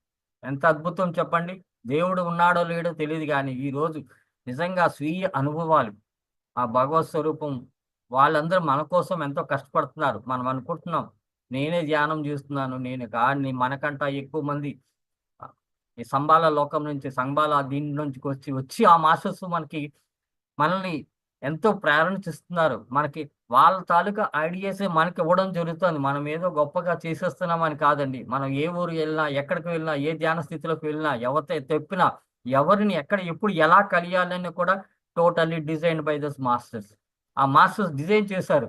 B: ఎంత అద్భుతం చెప్పండి. దేవుడు ఉన్నాడో లేడో తెలీదు గానీ, ఈరోజు నిజంగా స్వీయ అనుభవాలు, ఆ భగవత్ స్వరూపం వాళ్ళందరూ మన కోసం ఎంతో కష్టపడుతున్నారు. మనం అనుకుంటున్నాం, నేనే ధ్యానం చేస్తున్నాను. నేను గాని మనకంట ఎక్కువ మంది ఈ సంబాల లోకం నుంచి, సంబాల దీని నుంచి వచ్చి ఆ మాస్టర్స్ మనల్ని ఎంతో ప్రేరణ చేస్తున్నారు. మనకి వాళ్ళ తాలూకా ఐడియాసే మనకివ్వడం జరుగుతుంది. మనం ఏదో గొప్పగా చేసేస్తున్నామని కాదండి. మనం ఏ ఊరు వెళ్ళినా, ఎక్కడికి వెళ్ళినా, ఏ ధ్యాన స్థితిలోకి వెళ్ళినా, ఎవరితో తెప్పినా, ఎవరిని ఎక్కడ, ఎప్పుడు ఎలా కలియాలని కూడా totally designed by this masters. ఆ మాస్టర్స్ డిజైన్ చేశారు.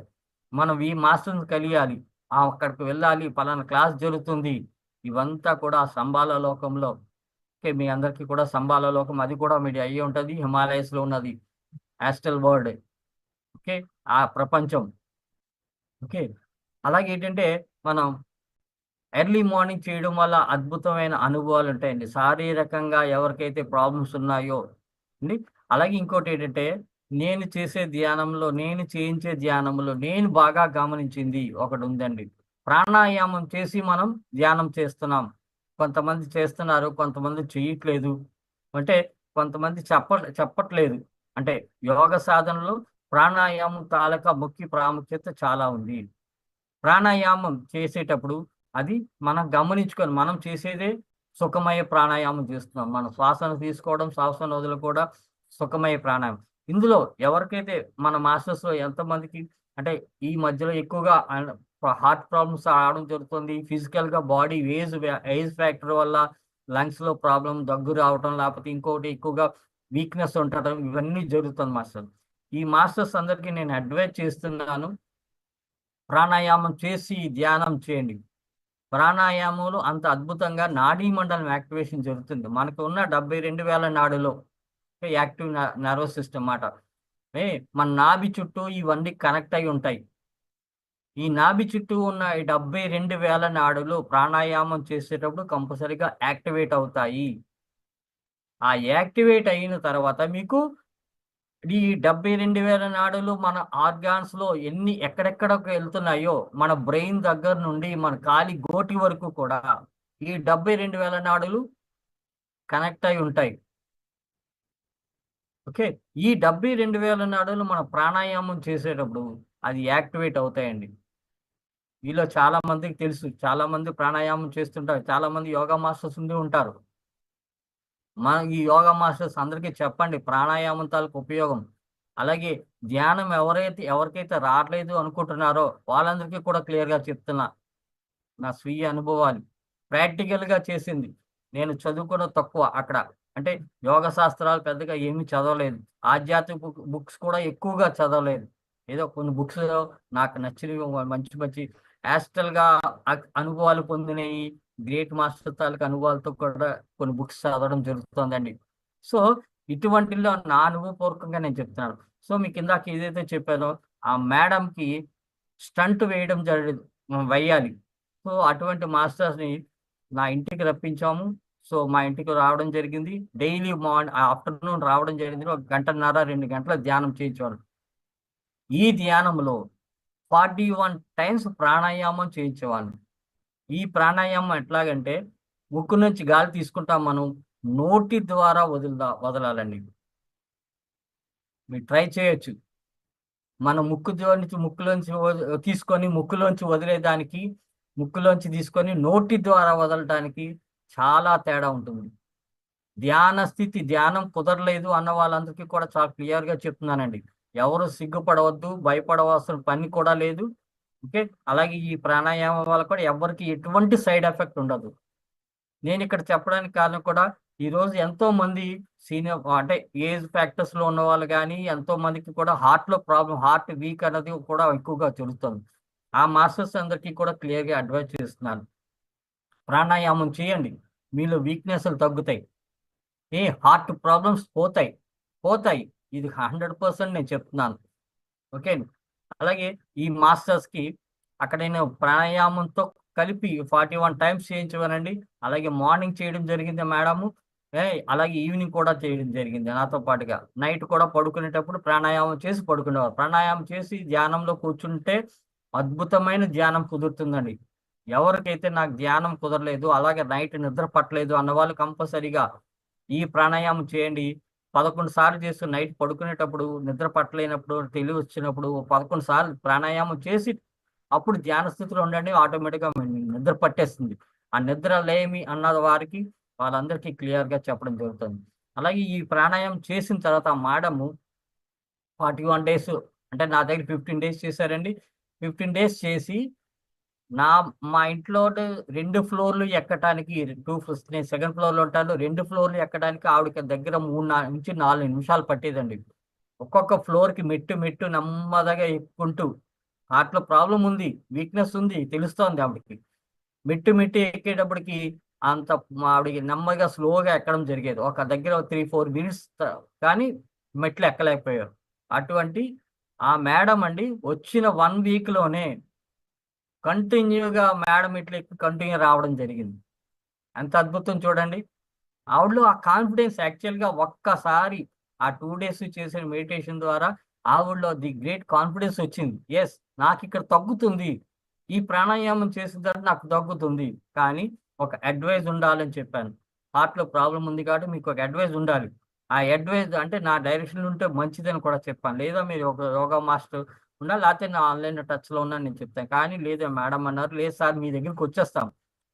B: మనం ఈ మాస్టర్‌ని కలియాలి. అక్కడికి వెళ్ళాలి. పలానా క్లాస్ జరుగుతుంది. ఇవంతా కూడా ఆ సంబాల లోకంలో. ఓకే. మీ అందరికీ కూడా సంబాల లోకం అది కూడా మీకు అయ్యే ఉంటది. హిమాలయస్‌లో ఉన్నది. Astral world. ఓకే. ఆ ప్రపంచం. ఓకే. అలాగేంటంటే మనం ఎర్లీ మార్నింగ్ చేయడం వల్ల అద్భుతమైన అనుభవాలుంటాయండి. శారీరకంగా ఎవరికైతే ప్రాబ్లమ్స్ ఉన్నాయో అండి. అలాగే ఇంకోటేంటంటే నేను చేయించే ధ్యానంలో నేను బాగా గమనించింది ఒకటుందండి. ప్రాణాయామం చేసి మనం ధ్యానం చేస్తున్నాం. కొంతమంది చేస్తున్నారు. కొంతమంది చెయ్యట్లేదు. అంటే కొంతమంది చెప్పట్లేదు. అంటే యోగ సాధనలో ప్రాణాయామం తాలూకా ముఖ్య ప్రాముఖ్యత చాలా ఉంది. ప్రాణాయామం చేసేటప్పుడు అది మనం గమనించుకొని మనం చేసేదే సుఖమయ ప్రాణాయామం చేస్తున్నాం. మనం శ్వాసను తీసుకోవడం, శ్వాసను వదులుకోవడం సుఖమయ ప్రాణాయామం. ఇందులో ఎవరికైతే మన మాస్టర్స్‌లో ఎంతమందికి అంటే ఈ మధ్యలో ఎక్కువగా హార్ట్ ప్రాబ్లమ్స్ రావడం జరుగుతుంది. ఫిజికల్‌గా బాడీ ఏజ్ ఫ్యాక్టర్ వల్ల లంగ్స్‌లో ప్రాబ్లమ్, దగ్గు రావటం, లేకపోతే ఇంకోటి ఎక్కువగా వీక్‌నెస్ ఉండటం ఇవన్నీ జరుగుతుంది మాస్టర్. ఈ మాస్టర్స్ అందరికీ నేను అడ్వైస్ చేస్తున్నాను. ప్రాణాయామం చేసి ధ్యానం చేయండి. ప్రాణాయామంలో అంత అద్భుతంగా నాడీ మండలం యాక్టివేషన్ జరుగుతుంది. మనకు ఉన్న 72,000 నాడులో యాక్టివ్ నర్వస్ సిస్టమ్ మాట. మన నాభి చుట్టూ ఇవన్నీ కనెక్ట్ అయ్యి ఉంటాయి. ఈ నాభి చుట్టూ ఉన్న ఈ 72,000 నాడులు ప్రాణాయామం చేసేటప్పుడు కంపల్సరీగా యాక్టివేట్ అవుతాయి. ఆ యాక్టివేట్ అయిన తర్వాత మీకు ఈ 72,000 నాడులు మన ఆర్గాన్స్‌లో ఎక్కడెక్కడకి ఎళ్తున్నాయో, మన బ్రెయిన్ దగ్గర నుండి మన కాలి గోటి వరకు కూడా ఈ 72,000 నాడులు కనెక్ట్ అయి ఉంటాయి. ఓకే. ఈ 72,000 నాడులు మనం ప్రాణాయామం చేసేటప్పుడు అది యాక్టివేట్ అవుతాయండి. మీలో చాలా మందికి తెలుసు. చాలా మంది ప్రాణాయామం చేస్తుంటారు. చాలా మంది యోగా మాస్టర్స్ ఉండి ఉంటారు. ఈ యోగా మాస్టర్స్ అందరికీ చెప్పండి ప్రాణాయామం తాలూకు ఉపయోగం. అలాగే ధ్యానం ఎవరికైతే రాట్లేదు అనుకుంటున్నారో వాళ్ళందరికీ కూడా క్లియర్‌గా చెప్తున్నా. నా స్వీయ అనుభవాలు. ప్రాక్టికల్‌గా చేసింది. నేను చదువుకోవడం తక్కువ అక్కడ. అంటే యోగ శాస్త్రాలు పెద్దగా ఏమీ చదవలేదు. ఆధ్యాత్మిక బుక్స్ కూడా ఎక్కువగా చదవలేదు. ఏదో కొన్ని బుక్స్ నాకు నచ్చినవి మంచి మంచి యాస్ట్రల్‌గా అనుభవాలు పొందినయి, గ్రేట్ మాస్టర్ తాలూకు అనుభవాలతో కూడా కొన్ని బుక్స్ చదవడం జరుగుతుందండి. సో, ఇటువంటిలో నా అనుభవపూర్వకంగా నేను చెప్తున్నాను. సో, మీకు ఇందాక ఏదైతే చెప్పానో ఆ మేడమ్‌కి స్టంట్ వేయడం వెయ్యాలి. సో, అటువంటి మాస్టర్స్‌ని నా ఇంటికి రప్పించాము. సో, మా ఇంటికి రావడం జరిగింది. డైలీ ఆఫ్టర్‌నూన్ రావడం జరిగింది. ఒక గంటన్నర, 2 గంటల ధ్యానం చేయించేవాళ్ళు. ఈ ధ్యానంలో 41 టైమ్స్ ప్రాణాయామం చేయించేవాళ్ళు. ఈ ప్రాణాయామం ఎట్లాగంటే ముక్కు నుంచి గాలి తీసుకుంటాం మనం. నోటి ద్వారా వదలాలండి. మీరు ట్రై చేయొచ్చు. మన ముక్కులోంచి తీసుకొని ముక్కులోంచి వదిలేదానికి ముక్కులోంచి తీసుకొని నోటి ద్వారా వదలటానికి చాలా తేడా ఉంటుంది. ధ్యాన స్థితి, ధ్యానం కుదరలేదు అన్న వాళ్ళందరికీ కూడా చాలా క్లియర్గా చెప్తున్నానండి. ఎవరు సిగ్గుపడవద్దు, భయపడవలసిన పని కూడా లేదు. ఓకే, అలాగే ఈ ప్రాణాయామం వల్ల కూడా ఎవరికి ఎటువంటి సైడ్ ఎఫెక్ట్ ఉండదు. నేను ఇక్కడ చెప్పడానికి కారణం కూడా ఈరోజు ఎంతో మంది సీనియర్ అంటే ఏజ్ ఫ్యాక్టర్స్ లో ఉన్న వాళ్ళు కానీ ఎంతో మందికి కూడా హార్ట్ లో ప్రాబ్లం, హార్ట్ వీక్ అన్నది కూడా ఎక్కువగా తెలుస్తుంది. ఆ మాస్టర్స్ అందరికీ కూడా క్లియర్ గా అడ్వైజ్ చేస్తున్నాను, ప్రాణాయామం చేయండి, మీలో వీక్నెస్లు తగ్గుతాయి, హార్ట్ ప్రాబ్లమ్స్ పోతాయి పోతాయి ఇది 100% నేను చెప్తున్నాను. ఓకే, అలాగే ఈ మాస్టర్స్ కి అక్కడ నేను ప్రాణాయామంతో కలిపి 41 టైమ్స్ చేయించమనండి. అలాగే మార్నింగ్ చేయడం జరిగింది మేడము, అలాగే ఈవినింగ్ కూడా చేయడం జరిగింది నాతో పాటుగా. నైట్ కూడా పడుకునేటప్పుడు ప్రాణాయామం చేసి పడుకునేవారు. ప్రాణాయామం చేసి ధ్యానంలో కూర్చుంటే అద్భుతమైన ధ్యానం కుదురుతుందండి. ఎవరికైతే నాకు ధ్యానం కుదరలేదు, అలాగే నైట్ నిద్ర పట్టలేదు అన్న వాళ్ళు కంపల్సరీగా ఈ ప్రాణాయామం చేయండి. 11 సార్లు చేస్తూ నైట్ పడుకునేటప్పుడు, నిద్ర పట్టలేనప్పుడు, తెలివి వచ్చినప్పుడు 11 సార్లు ప్రాణాయామం చేసి అప్పుడు ధ్యాన స్థితిలో ఉండండి. ఆటోమేటిక్గా నిద్ర పట్టేస్తుంది. ఆ నిద్ర లేమి అన్న వారికి వాళ్ళందరికీ క్లియర్గా చెప్పడం జరుగుతుంది. అలాగే ఈ ప్రాణాయామం చేసిన తర్వాత మేడము 41 డేస్ అంటే నా దగ్గర 15 డేస్ చేశారండి. 15 డేస్ చేసి మా ఇంట్లో 2 ఫ్లోర్లు ఎక్కటానికి, నేను సెకండ్ ఫ్లోర్లో ఉంటాను. 2 ఫ్లోర్లు ఎక్కడానికి ఆవిడకి దగ్గర 3 నుంచి 4 నిమిషాలు పట్టేదండి. ఒక్కొక్క ఫ్లోర్కి మెట్టు నెమ్మదిగా ఎక్కుంటూ, హార్ట్లో ప్రాబ్లం ఉంది, వీక్నెస్ ఉంది తెలుస్తోంది ఆవిడకి. మెట్టు ఎక్కేటప్పటికి ఆవిడకి నెమ్మదిగా స్లోగా ఎక్కడం జరిగేది. ఒక దగ్గర 3-4 మినిట్స్ కానీ మెట్లు ఎక్కలేకపోయారు. అటువంటి ఆ మేడం అండి వచ్చిన 1 వీక్లోనే కంటిన్యూగా మేడం ఇట్లా కంటిన్యూ రావడం జరిగింది. ఎంత అద్భుతం చూడండి. ఆవిడలో ఆ కాన్ఫిడెన్స్ యాక్చువల్గా ఒక్కసారి ఆ 2 డేస్ చేసిన మెడిటేషన్ ద్వారా ఆవిడలో ది గ్రేట్ కాన్ఫిడెన్స్ వచ్చింది. ఎస్, నాకు ఇక్కడ తగ్గుతుంది, ఈ ప్రాణాయామం చేసిన తర్వాత నాకు తగ్గుతుంది, కానీ ఒక అడ్వైజ్ ఉండాలని చెప్పాను. హార్ట్లో ప్రాబ్లం ఉంది కాబట్టి మీకు ఒక అడ్వైజ్ ఉండాలి. ఆ అడ్వైజ్ అంటే నా డైరెక్షన్ ఉంటే మంచిదని కూడా చెప్పాను. లేదా మీరు ఒక యోగా మాస్టర్ ఉండాలి, లేకపోతే నా ఆన్లైన్ టచ్లో ఉన్నాను నేను చెప్తాను. కానీ లేదా మేడం అన్నారు, లేదు సార్ మీ దగ్గరికి వచ్చేస్తాం,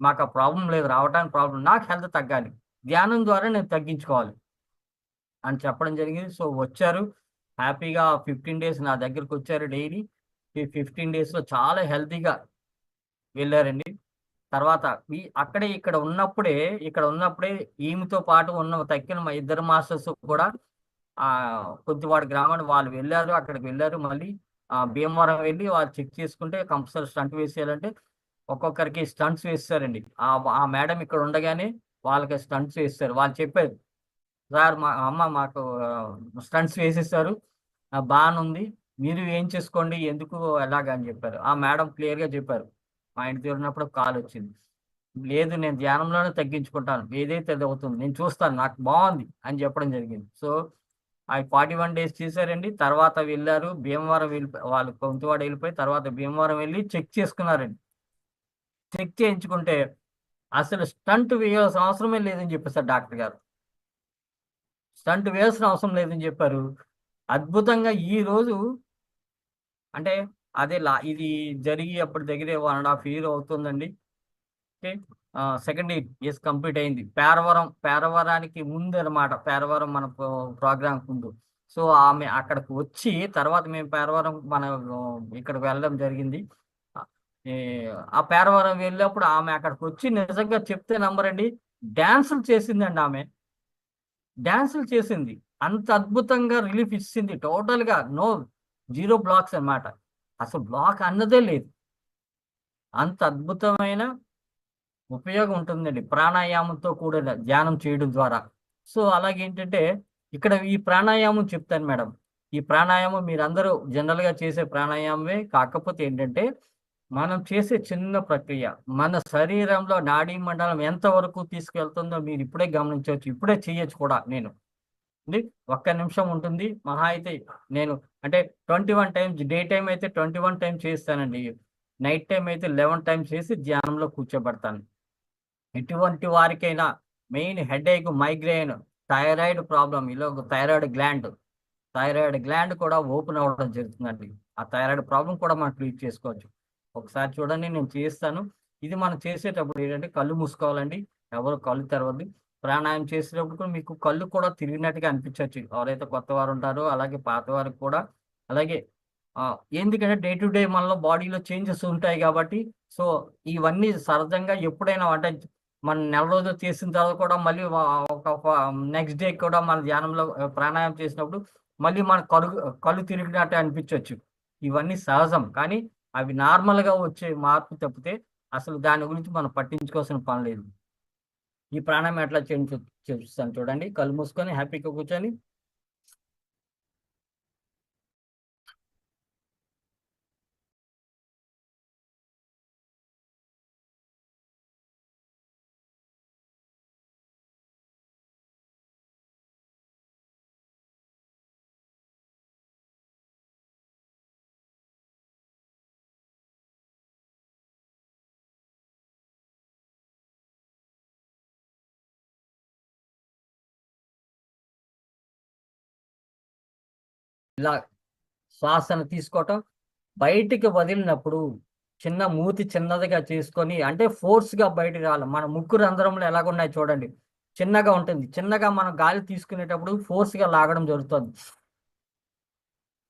B: మాకు ఆ ప్రాబ్లం లేదు, రావడానికి ప్రాబ్లం, నాకు హెల్త్ తగ్గాలి, ధ్యానం ద్వారా నేను తగ్గించుకోవాలి అని చెప్పడం జరిగింది. సో వచ్చారు హ్యాపీగా 15 డేస్ నా దగ్గరకు వచ్చారు డైలీ. ఈ 15 డేస్లో చాలా హెల్తీగా వెళ్ళారండి. తర్వాత ఇక్కడ ఉన్నప్పుడే ఈమెతో పాటు ఉన్న తక్కిన మా ఇద్దరు మాస్టర్స్ కూడా కొద్దివాడి గ్రామాన్ని వాళ్ళు వెళ్ళారు, అక్కడికి వెళ్ళారు. మళ్ళీ భీమవరం వెళ్ళి వాళ్ళు చెక్ చేసుకుంటే కంపల్సరీ స్టంట్ వేసేయాలంటే ఒక్కొక్కరికి స్టంట్స్ వేస్తారండి. ఆ మేడం ఇక్కడ ఉండగానే వాళ్ళకి స్టంట్స్ వేస్తారు. వాళ్ళు చెప్పారు, సార్ మాకు స్టంట్స్ వేసేస్తారు, బాగానుంది, మీరు ఏం చేసుకోండి, ఎందుకు ఎలాగా అని చెప్పారు. ఆ మేడం క్లియర్గా చెప్పారు. మా ఇంటి దగ్గర ఉన్నప్పుడు కాల్ వచ్చింది, లేదు నేను ధ్యానంలోనే తగ్గించుకుంటాను, ఏదైతే అది అవుతుంది, నేను చూస్తాను, నాకు బాగుంది అని చెప్పడం జరిగింది. సో ఆ 41 డేస్ చేశారండి. తర్వాత వెళ్ళారు భీమవరం, వాళ్ళు కొంతవాడు వెళ్ళిపోయి తర్వాత భీమవరం వెళ్ళి చెక్ చేసుకున్నారండి. చెక్ చేయించుకుంటే అసలు స్టంట్ వేయాల్సిన అవసరమే లేదని చెప్పేశారు డాక్టర్ గారు. స్టంట్ వేయాల్సిన అవసరం లేదని చెప్పారు. అద్భుతంగా ఈ రోజు అంటే ఇది జరిగి అప్పుడు దగ్గర 1.5 year అవుతుందండి. ఓకే, సెకండ్ ఇయర్ కంప్లీట్ అయింది. పేరవరానికి ముందు అనమాట, పేరవరం మన ప్రోగ్రామ్ ముందు. సో ఆమె అక్కడికి వచ్చి తర్వాత మేము పేరవరం ఇక్కడికి వెళ్ళడం జరిగింది. ఆ పేరవరం వెళ్ళినప్పుడు ఆమె అక్కడికి వచ్చి నిజంగా చెప్తే నమ్మరండి, డాన్సులు చేసిందండి. ఆమె డాన్సులు చేసింది, అంత అద్భుతంగా రిలీఫ్ ఇచ్చింది. టోటల్గా జీరో బ్లాక్స్ అన్నమాట, అసలు బ్లాక్ అన్నదే లేదు. అంత అద్భుతమైన ఉపయోగం ఉంటుందండి ప్రాణాయామంతో కూడా ధ్యానం చేయడం ద్వారా. సో అలాగే ఏంటంటే ఇక్కడ ఈ ప్రాణాయామం చెప్తాను మేడం. ఈ ప్రాణాయామం మీరందరూ జనరల్గా చేసే ప్రాణాయామమే, కాకపోతే ఏంటంటే మనం చేసే చిన్న ప్రక్రియ మన శరీరంలో నాడీ మండలం ఎంతవరకు తీసుకెళ్తుందో మీరు ఇప్పుడే గమనించవచ్చు, ఇప్పుడే చేయొచ్చు కూడా. నేను ఒక్క నిమిషం ఉంటుంది మహా అయితే. నేను అంటే 21 టైమ్స్, డే టైం అయితే 21 టైమ్స్ చేస్తానండి, నైట్ టైం అయితే 11 టైమ్స్ చేసి ధ్యానంలో కూర్చోబెడతాను. ఎటువంటి వారికైనా main headache, migraine, thyroid problem, ఇలా థైరాయిడ్ గ్లాండ్ కూడా ఓపెన్ అవ్వడం జరుగుతుందండి. ఆ థైరాయిడ్ ప్రాబ్లం కూడా మనం ట్రీట్ చేసుకోవచ్చు. ఒకసారి చూడండి, నేను చేస్తాను. ఇది మనం చేసేటప్పుడు ఏంటంటే కళ్ళు మూసుకోవాలండి. ఎవరు కళ్ళు తెరవద్దు. ప్రాణాయామం చేసేటప్పుడు కూడా మీకు కళ్ళు కూడా తిరిగినట్టుగా అనిపించొచ్చు. ఎవరైతే కొత్తవారు ఉంటారో అలాగే పాత వారికి కూడా. అలాగే ఎందుకంటే డే టు డే మనలో బాడీలో చేంజెస్ ఉంటాయి కాబట్టి, సో ఇవన్నీ సహజంగా ఎప్పుడైనా అంటే మనం నెల రోజులు చేసిన తర్వాత కూడా మళ్ళీ ఒక నెక్స్ట్ డే కూడా మన ధ్యానంలో ప్రాణాయామం చేసినప్పుడు మళ్ళీ మన కళ్ళు తిరిగినట్టు అనిపించొచ్చు. ఇవన్నీ సహజం. కానీ అవి నార్మల్‌గా వచ్చే మార్పు తప్పితే అసలు దాని గురించి మనం పట్టించుకోవాల్సిన పని లేదు. ఈ ప్రాణాయామం ఎట్లా చేయించో చూపిస్తాను చూడండి. కళ్ళు మూసుకొని హ్యాపీగా కూర్చొని ఇలా శ్వాసను తీసుకోవటం, బయటికి వదిలినప్పుడు చిన్న మూతి చిన్నదిగా చేసుకొని అంటే ఫోర్స్‌గా బయటికి రావాలి. మన ముక్కు రంధ్రములు ఎలాగున్నాయి చూడండి. చిన్నగా ఉంటుంది. చిన్నగా మనం గాలి తీసుకునేటప్పుడు ఫోర్స్‌గా లాగడం జరుగుతుంది.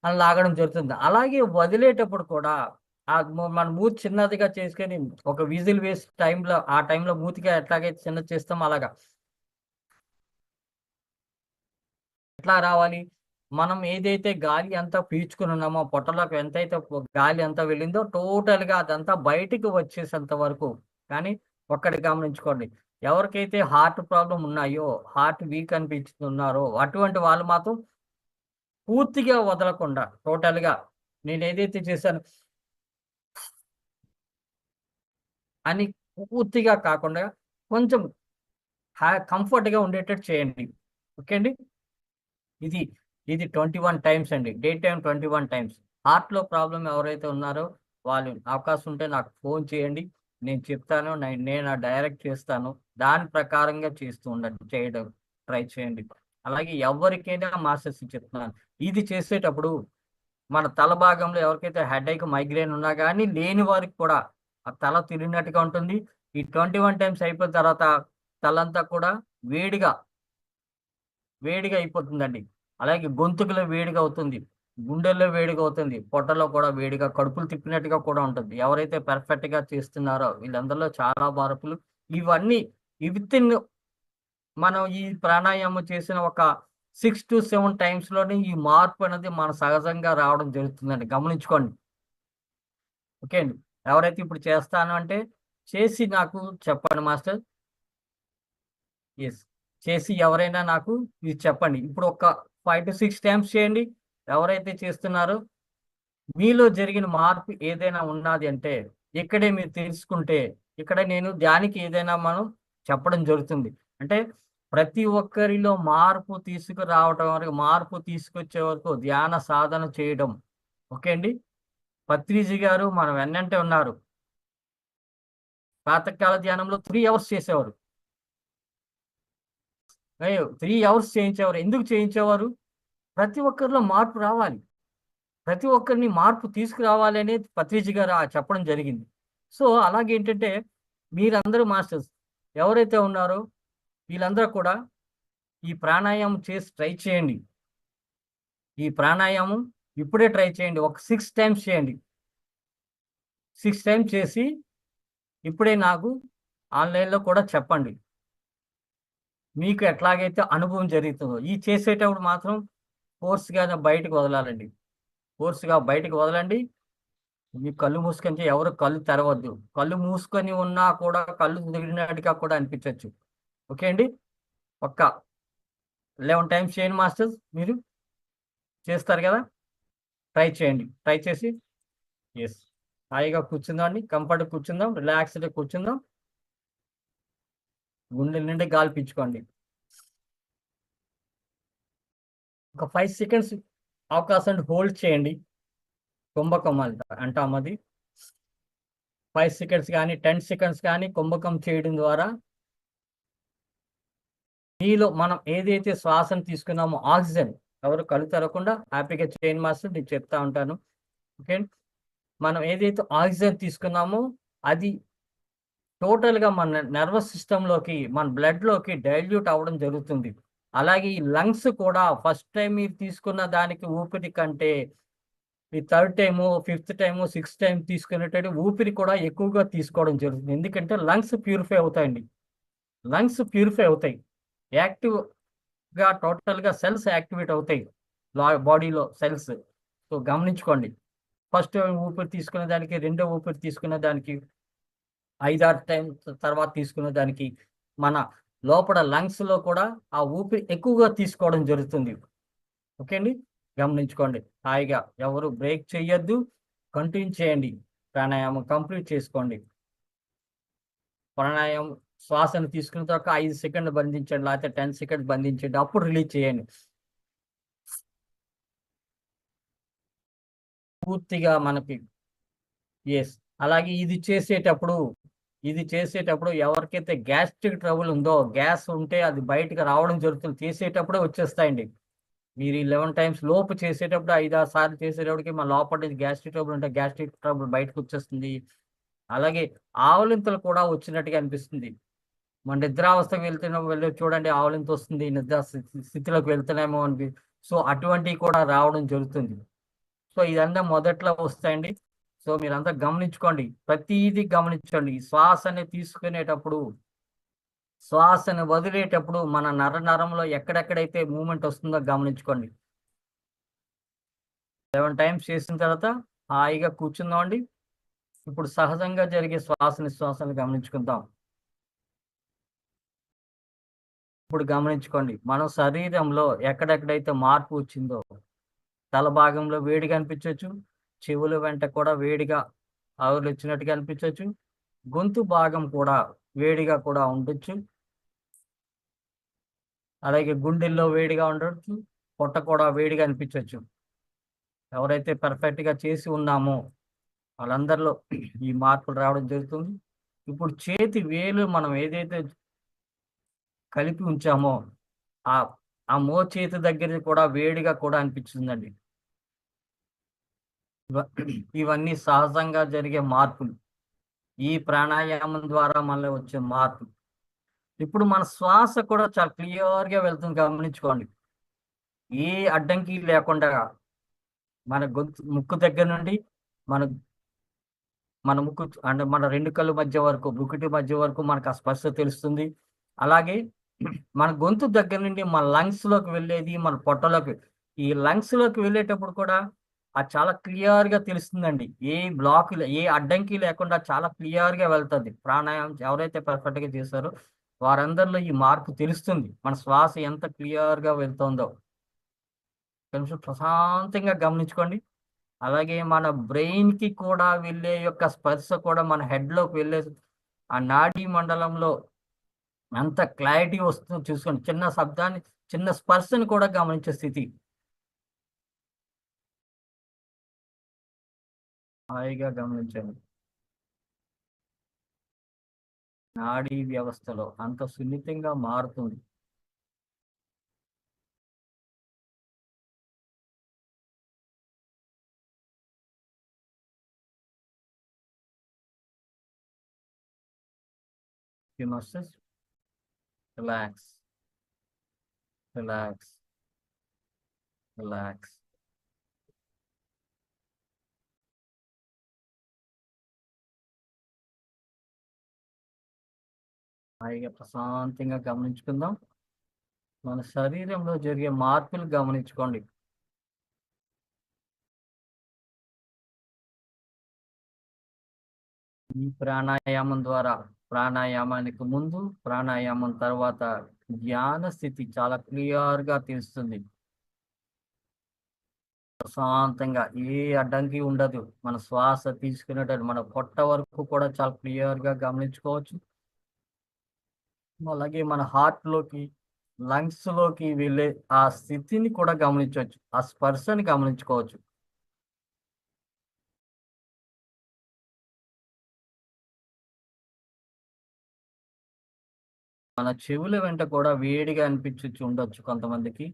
B: అలా లాగడం జరుగుతుంది. అలాగే వదిలేటప్పుడు కూడా మన మూతి చిన్నదిగా చేసుకొని ఒక విజిల్ వేసి ఆ టైంలో మూతిగా ఎట్లాగైతే చిన్నది చేస్తామో అలాగా. ఎట్లా రావాలి? మనం ఏదైతే గాలి అంతా పీల్చుకొని ఉన్నామో, పొట్టలోకి ఎంతైతే గాలి అంతా వెళ్ళిందో టోటల్‌గా అదంతా బయటికి వచ్చేసేంత వరకు. కానీ ఒక్కటి గమనించుకోండి. ఎవరికైతే హార్ట్ ప్రాబ్లమ్ ఉన్నాయో, హార్ట్ వీక్ అనిపించుతున్నారో అటువంటి వాళ్ళు మాత్రం పూర్తిగా వదలకుండా టోటల్‌గా నేనేదైతే చేశానో అని పూర్తిగా కాకుండా కొంచెం కంఫర్ట్‌గా ఉండేటట్టు చేయండి. ఓకే అండి. ఇది, ఇది 21 టైమ్స్ అండి. Day time 21 times. హార్ట్‌లో ప్రాబ్లమ్ ఎవరైతే ఉన్నారో వాళ్ళు అవకాశం ఉంటే నాకు ఫోను చేయండి. నేను చెప్తాను. నేను డైరెక్ట్ చేస్తాను. దాని ప్రకారంగా చేస్తూ ఉండండి. చేయడం ట్రై చేయండి. అలాగే ఎవరికైనా మాస్టర్స్ చెప్తున్నాను. ఇది చేసేటప్పుడు మన తల భాగంలో ఎవరికైతే హెడేక్, మైగ్రేన్ ఉన్నా గానీ లేని వారికి కూడా ఆ తల తిరిగినట్టుగా ఉంటుంది. ఈ 21 టైమ్స్ అయిపోయిన తర్వాత తలంతా కూడా వేడిగా వేడిగా అయిపోతుందండి. అలాగే గొంతుకులో వేడిగా అవుతుంది. గుండెల్లో వేడిగా అవుతుంది. పొట్టలో కూడా వేడిగా కడుపులు తిప్పినట్టుగా కూడా ఉంటుంది. ఎవరైతే పర్ఫెక్ట్‌గా చేస్తున్నారో వీళ్ళందరిలో చాలా మార్పులు ఇవన్నీ వితిన్ మనం ఈ ప్రాణాయామం చేసిన ఒక 6-7 టైమ్స్‌లోనే ఈ మార్పు అనేది మన సహజంగా రావడం జరుగుతుందండి. గమనించుకోండి. ఓకే అండి. ఎవరైతే ఇప్పుడు చేస్తాను అంటే చేసి నాకు చెప్పండి మాస్టర్. యెస్. చేసి ఎవరైనా నాకు ఇది చెప్పండి. ఇప్పుడు ఒక 5-6 టైమ్స్ చేయండి. ఎవరైతే చేస్తున్నారో మీలో జరిగిన మార్పు ఏదైనా ఉన్నాది అంటే, ఇక్కడే మీరు తెలుసుకుంటే, ఇక్కడ నేను దానికి ఏదైనా మనం చెప్పడం జరుగుతుంది. అంటే ప్రతి ఒక్కరిలో మార్పు తీసుకురావటం వరకు, మార్పు తీసుకొచ్చే వరకు ధ్యాన సాధన చేయడం. ఓకే అండి. పత్రిజీ గారు మన వెన్నంటే ఉన్నారు. ప్రాతకాల ధ్యానంలో 3 అవర్స్ చేసేవారు. 3 అవర్స్ చేయించేవారు. ఎందుకు చేయించేవారు? ప్రతి ఒక్కరిలో మార్పు రావాలి. ప్రతి ఒక్కరిని మార్పు తీసుకురావాలి అనేది పత్రిజీ గారు చెప్పడం జరిగింది. సో, అలాగేంటంటే మీరందరూ మాస్టర్స్ ఎవరైతే ఉన్నారో వీళ్ళందరూ కూడా ఈ ప్రాణాయామం చేసి ట్రై చేయండి. ఈ ప్రాణాయామం ఇప్పుడే ట్రై చేయండి. ఒక 6 టైమ్స్ చేయండి. 6 టైమ్స్ చేసి ఇప్పుడే నాకు ఆన్‌లైన్‌లో కూడా చెప్పండి. మీకు ఎట్లాగైతే అనుభవం జరుగుతుందో. ఈ చేసేటప్పుడు మాత్రం ఫోర్స్‌గా బయటకి వదలాలండి. ఫోర్స్‌గా బయటకి వదలండి. మీ కళ్ళు మూసుకొని ఎవరు కళ్ళు తెరవద్దు. కళ్ళు మూసుకొని ఉన్నా కూడా కళ్ళు తిరిగినట్టుగా కూడా అనిపించొచ్చు. ఓకే అండి. ఒక్క 11 టైమ్స్ చేయండి మాస్టర్స్ మీరు. చేస్తారు గదా! ట్రై చేయండి. ట్రై చేసి యెస్. హాయిగా కూర్చుందామండి. కంఫర్ట్‌గా కూర్చుందాం. రిలాక్స్‌డ్‌గా కూర్చుందాం. గుండెల నిండా గాలి పీల్చుకోండి. ఒక 5 సెకండ్స్ అవకాశాన్ని హోల్డ్ చేయండి. కుంభకం అంటాం అది. 5 సెకండ్స్ గాని, 10 సెకండ్స్ గాని కుంభకం చేయడం ద్వారా మీలో మనం ఏదైతే శ్వాసను తీసుకున్నామో ఆక్సిజన్ ఎవరు కళ్ళు తెరవకుండా హ్యాపీగా చేయండి మాస్టర్ నేను చెప్తా ఉంటాను. ఓకే. మనం ఏదైతే ఆక్సిజన్ తీసుకున్నామో అది టోటల్గా మన నర్వస్ సిస్టంలోకి మన బ్లడ్లోకి డైల్యూట్ అవ్వడం జరుగుతుంది. అలాగే ఈ లంగ్స్ కూడా ఫస్ట్ టైం మీరు తీసుకున్న దానికి ఊపిరి కంటే ఈ third time, fifth time, sixth time తీసుకునేటప్పుడు ఊపిరి కూడా ఎక్కువగా తీసుకోవడం జరుగుతుంది. ఎందుకంటే లంగ్స్ ప్యూరిఫై అవుతాయండి. లంగ్స్ ప్యూరిఫై అవుతాయి. యాక్టివ్‌గా టోటల్‌గా సెల్స్ యాక్టివేట్ అవుతాయి. బాడీలో సెల్స్. సో, గమనించుకోండి. ఫస్ట్ ఊపిరి తీసుకునే దానికి, రెండో ఊపిరి తీసుకునే దానికి, 5, 6 టైమ్స్ తర్వాత తీసుకునే దానికి, మన లోపల లంగ్స్‌లో కూడా ఆ ఊపిరి ఎక్కువగా తీసుకోవడం జరుగుతుంది. ఓకే అండి. గమనించుకోండి. హాయిగా ఎవరు బ్రేక్ చెయ్యొద్దు. కంటిన్యూ చేయండి. ప్రాణాయామం కంప్లీట్ చేసుకోండి. ప్రాణాయామం శ్వాసను తీసుకున్న తర్వాత 5 సెకండ్లు బంధించండి. లేకపోతే 10 సెకండ్స్ బంధించండి. అప్పుడు రిలీజ్ చేయండి. పూర్తిగా మనకి యెస్. అలాగే ఇది చేసేటప్పుడు ఎవరికైతే గ్యాస్ట్రిక్ ట్రబుల్ ఉందో, గ్యాస్ ఉంటే అది బయటకి రావడం జరుగుతుంది. చేసేటప్పుడే వచ్చేస్తాయండి. మీరు ఈ 11 టైమ్స్ లోపు చేసేటప్పుడు 5, 6 సార్లు చేసేటప్పటికి మన లోపల నుంచి గ్యాస్ట్రిక్ ట్రబుల్ ఉంటే గ్యాస్ట్రిక్ ట్రబుల్ బయటకొచ్చేస్తుంది. అలాగే ఆవలింతలు కూడా వచ్చినట్టుగా అనిపిస్తుంది. మన నిద్రావస్థకి వెళ్ళి చూడండి ఆవలింత వస్తుంది. నిద్ర స్థితిలోకి వెళ్తున్నామో అని. సో, అటువంటివి కూడా రావడం జరుగుతుంది. సో, ఇదంతా మొదట్లో వస్తాయండి. సో, మీరంతా గమనించుకోండి. ప్రతీదీ గమనించండి. ఈ శ్వాసని తీసుకునేటప్పుడు, శ్వాసని వదిలేటప్పుడు మన నరంలో ఎక్కడెక్కడైతే మూవ్‌మెంట్ వస్తుందో గమనించుకోండి. 7 టైమ్స్ చేసిన తర్వాత హాయిగా కూర్చుందామండి. ఇప్పుడు సహజంగా జరిగే శ్వాస నిశ్వాసాలు గమనించుకుందాం. ఇప్పుడు గమనించుకోండి. మన శరీరంలో ఎక్కడెక్కడైతే మార్పు వచ్చిందో, తల భాగంలో వేడిగా అనిపించొచ్చు. చెవుల వెంట కూడా వేడిగా ఆవులొచ్చినట్టుగా అనిపించొచ్చు. గొంతు భాగం కూడా వేడిగా కూడా ఉండొచ్చు. అలాగే గుండెల్లో వేడిగా ఉండొచ్చు. పొట్ట కూడా వేడిగా అనిపించొచ్చు. ఎవరైతే పర్ఫెక్ట్‌గా చేసి ఉన్నామో వాళ్ళందరిలో ఈ మార్పులు రావడం జరుగుతుంది. ఇప్పుడు చేతి వేలు మనం ఏదైతే కలిపి ఉంచామో, ఆ ఆ మోచేతి దగ్గర కూడా వేడిగా కూడా అనిపిస్తుందండి. ఇవ ఇవన్నీ సహజంగా జరిగే మార్పులు. ఈ ప్రాణాయామం ద్వారా మనలో వచ్చే మార్పు. ఇప్పుడు మన శ్వాస కూడా చాలా క్లియర్‌గా వెళ్తుంది గమనించుకోండి. ఏ అడ్డంకి లేకుండా మన ముక్కు దగ్గర నుండి మన మన ముక్కు అంటే మన 2 కళ్ళు మధ్య వరకు, ముక్కుటి మధ్య వరకు మనకు ఆ స్పర్శ తెలుస్తుంది. అలాగే మన గొంతు దగ్గర నుండి మన లంగ్స్‌లోకి వెళ్ళేది, మన పొట్టలోకి ఈ లంగ్స్‌లోకి వెళ్ళేటప్పుడు కూడా అది చాలా క్లియర్‌గా తెలుస్తుందండి. ఏ అడ్డంకి లేకుండా చాలా క్లియర్‌గా వెళ్తది. ప్రాణాయామం ఎవరైతే పర్ఫెక్ట్‌గా చేశారో వారందరిలో ఈ మార్పు తెలుస్తుంది. మన శ్వాస ఎంత క్లియర్‌గా వెళ్తుందో. కొంచెం ప్రశాంతంగా గమనించుకోండి. అలాగే మన బ్రెయిన్‌కి కూడా వెళ్ళే యొక్క స్పర్శ కూడా మన హెడ్‌లోకి వెళ్ళే ఆ నాడీ మండలంలో అంత క్లారిటీ వస్తుందో చూసుకోండి. చిన్న శబ్దాన్ని, చిన్న స్పర్శను కూడా గమనించే స్థితి. హాయిగా గమనించండి. నాడీ వ్యవస్థలో అంత సున్నితంగా మారుతుంది. You must just relax, relax, relax. హాయిగా ప్రశాంతంగా గమనించుకుందాం. మన శరీరంలో జరిగే మార్పులు గమనించుకోండి. ఈ ప్రాణాయామం ద్వారా ప్రాణాయామానికి ముందు, ప్రాణాయామం తర్వాత ధ్యాన స్థితి చాలా క్లియర్‌గా తెలుస్తుంది. ప్రశాంతంగా ఏ అడ్డంకి ఉండదు. మన శ్వాస తీసుకునేటప్పుడు మన పొట్ట వరకు కూడా చాలా క్లియర్‌గా గమనించుకోవచ్చు. అలాగే మన హార్ట్‌లోకి, లంగ్స్‌లోకి వెళ్ళే ఆ స్థితిని కూడా గమనించొచ్చు. ఆ స్పర్శని గమనించుకోవచ్చు. మన చెవుల వెంట కూడా వేడిగా అనిపించొచ్చు ఉండొచ్చు కొంతమందికి.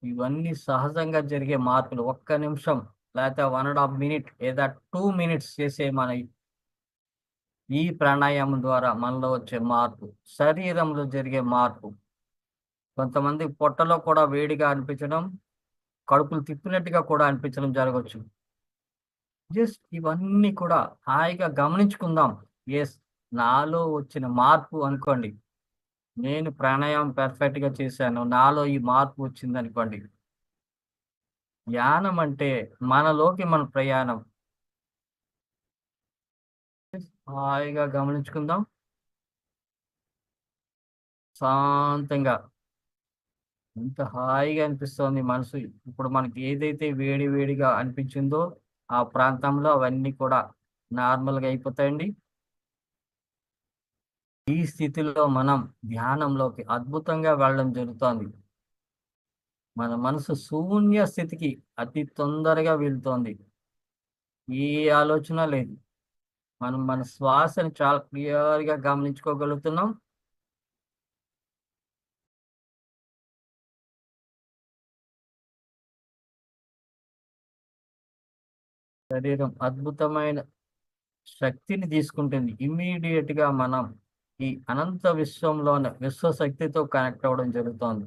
B: ఇవన్నీ సహజంగా జరిగే మార్పులు. ఒక్క నిమిషం లేతే 1 ½ మినిట్ లేదా 2 మినిట్స్ చేసే మన ఈ ప్రాణాయామం ద్వారా మనలో వచ్చే మార్పు, శరీరంలో జరిగే మార్పు, కొంతమంది పొట్టలో కూడా వేడిగా అనిపించడం, కడుపులు తిప్పినట్టుగా కూడా అనిపించడం జరగవచ్చు. జస్ట్ ఇవన్నీ కూడా హాయిగా గమనించుకుందాం. యెస్, నాలో వచ్చిన మార్పు అనుకోండి. నేను ప్రాణాయామం పర్ఫెక్ట్‌గా చేశాను. నాలో ఈ మార్పు వచ్చిందనుకోండి. ధ్యానం అంటే మనలోకి మన ప్రయాణం. హాయిగా గమనించుకుందాం. శాంతంగా. ఎంత హాయిగా అనిపిస్తోంది మనసు. ఇప్పుడు మనకి ఏదైతే వేడి వేడిగా అనిపించిందో, ఆ ప్రాంతంలో అవన్నీ కూడా నార్మల్‌గా అయిపోతాయండి. ఈ స్థితిలో మనం ధ్యానంలోకి అద్భుతంగా వెళ్ళడం జరుగుతోంది. మన మనసు శూన్య స్థితికి అతి తొందరగా వెళ్తోంది. ఏ ఆలోచన లేదు. మనం మన శ్వాసని చాలా క్లియర్‌గా గమనించుకోగలుగుతున్నాం. శరీరం అద్భుతమైన శక్తిని తీసుకుంటుంది. ఇమ్మీడియేట్‌గా మనం ఈ అనంత విశ్వంలోని విశ్వశక్తితో కనెక్ట్ అవ్వడం జరుగుతోంది.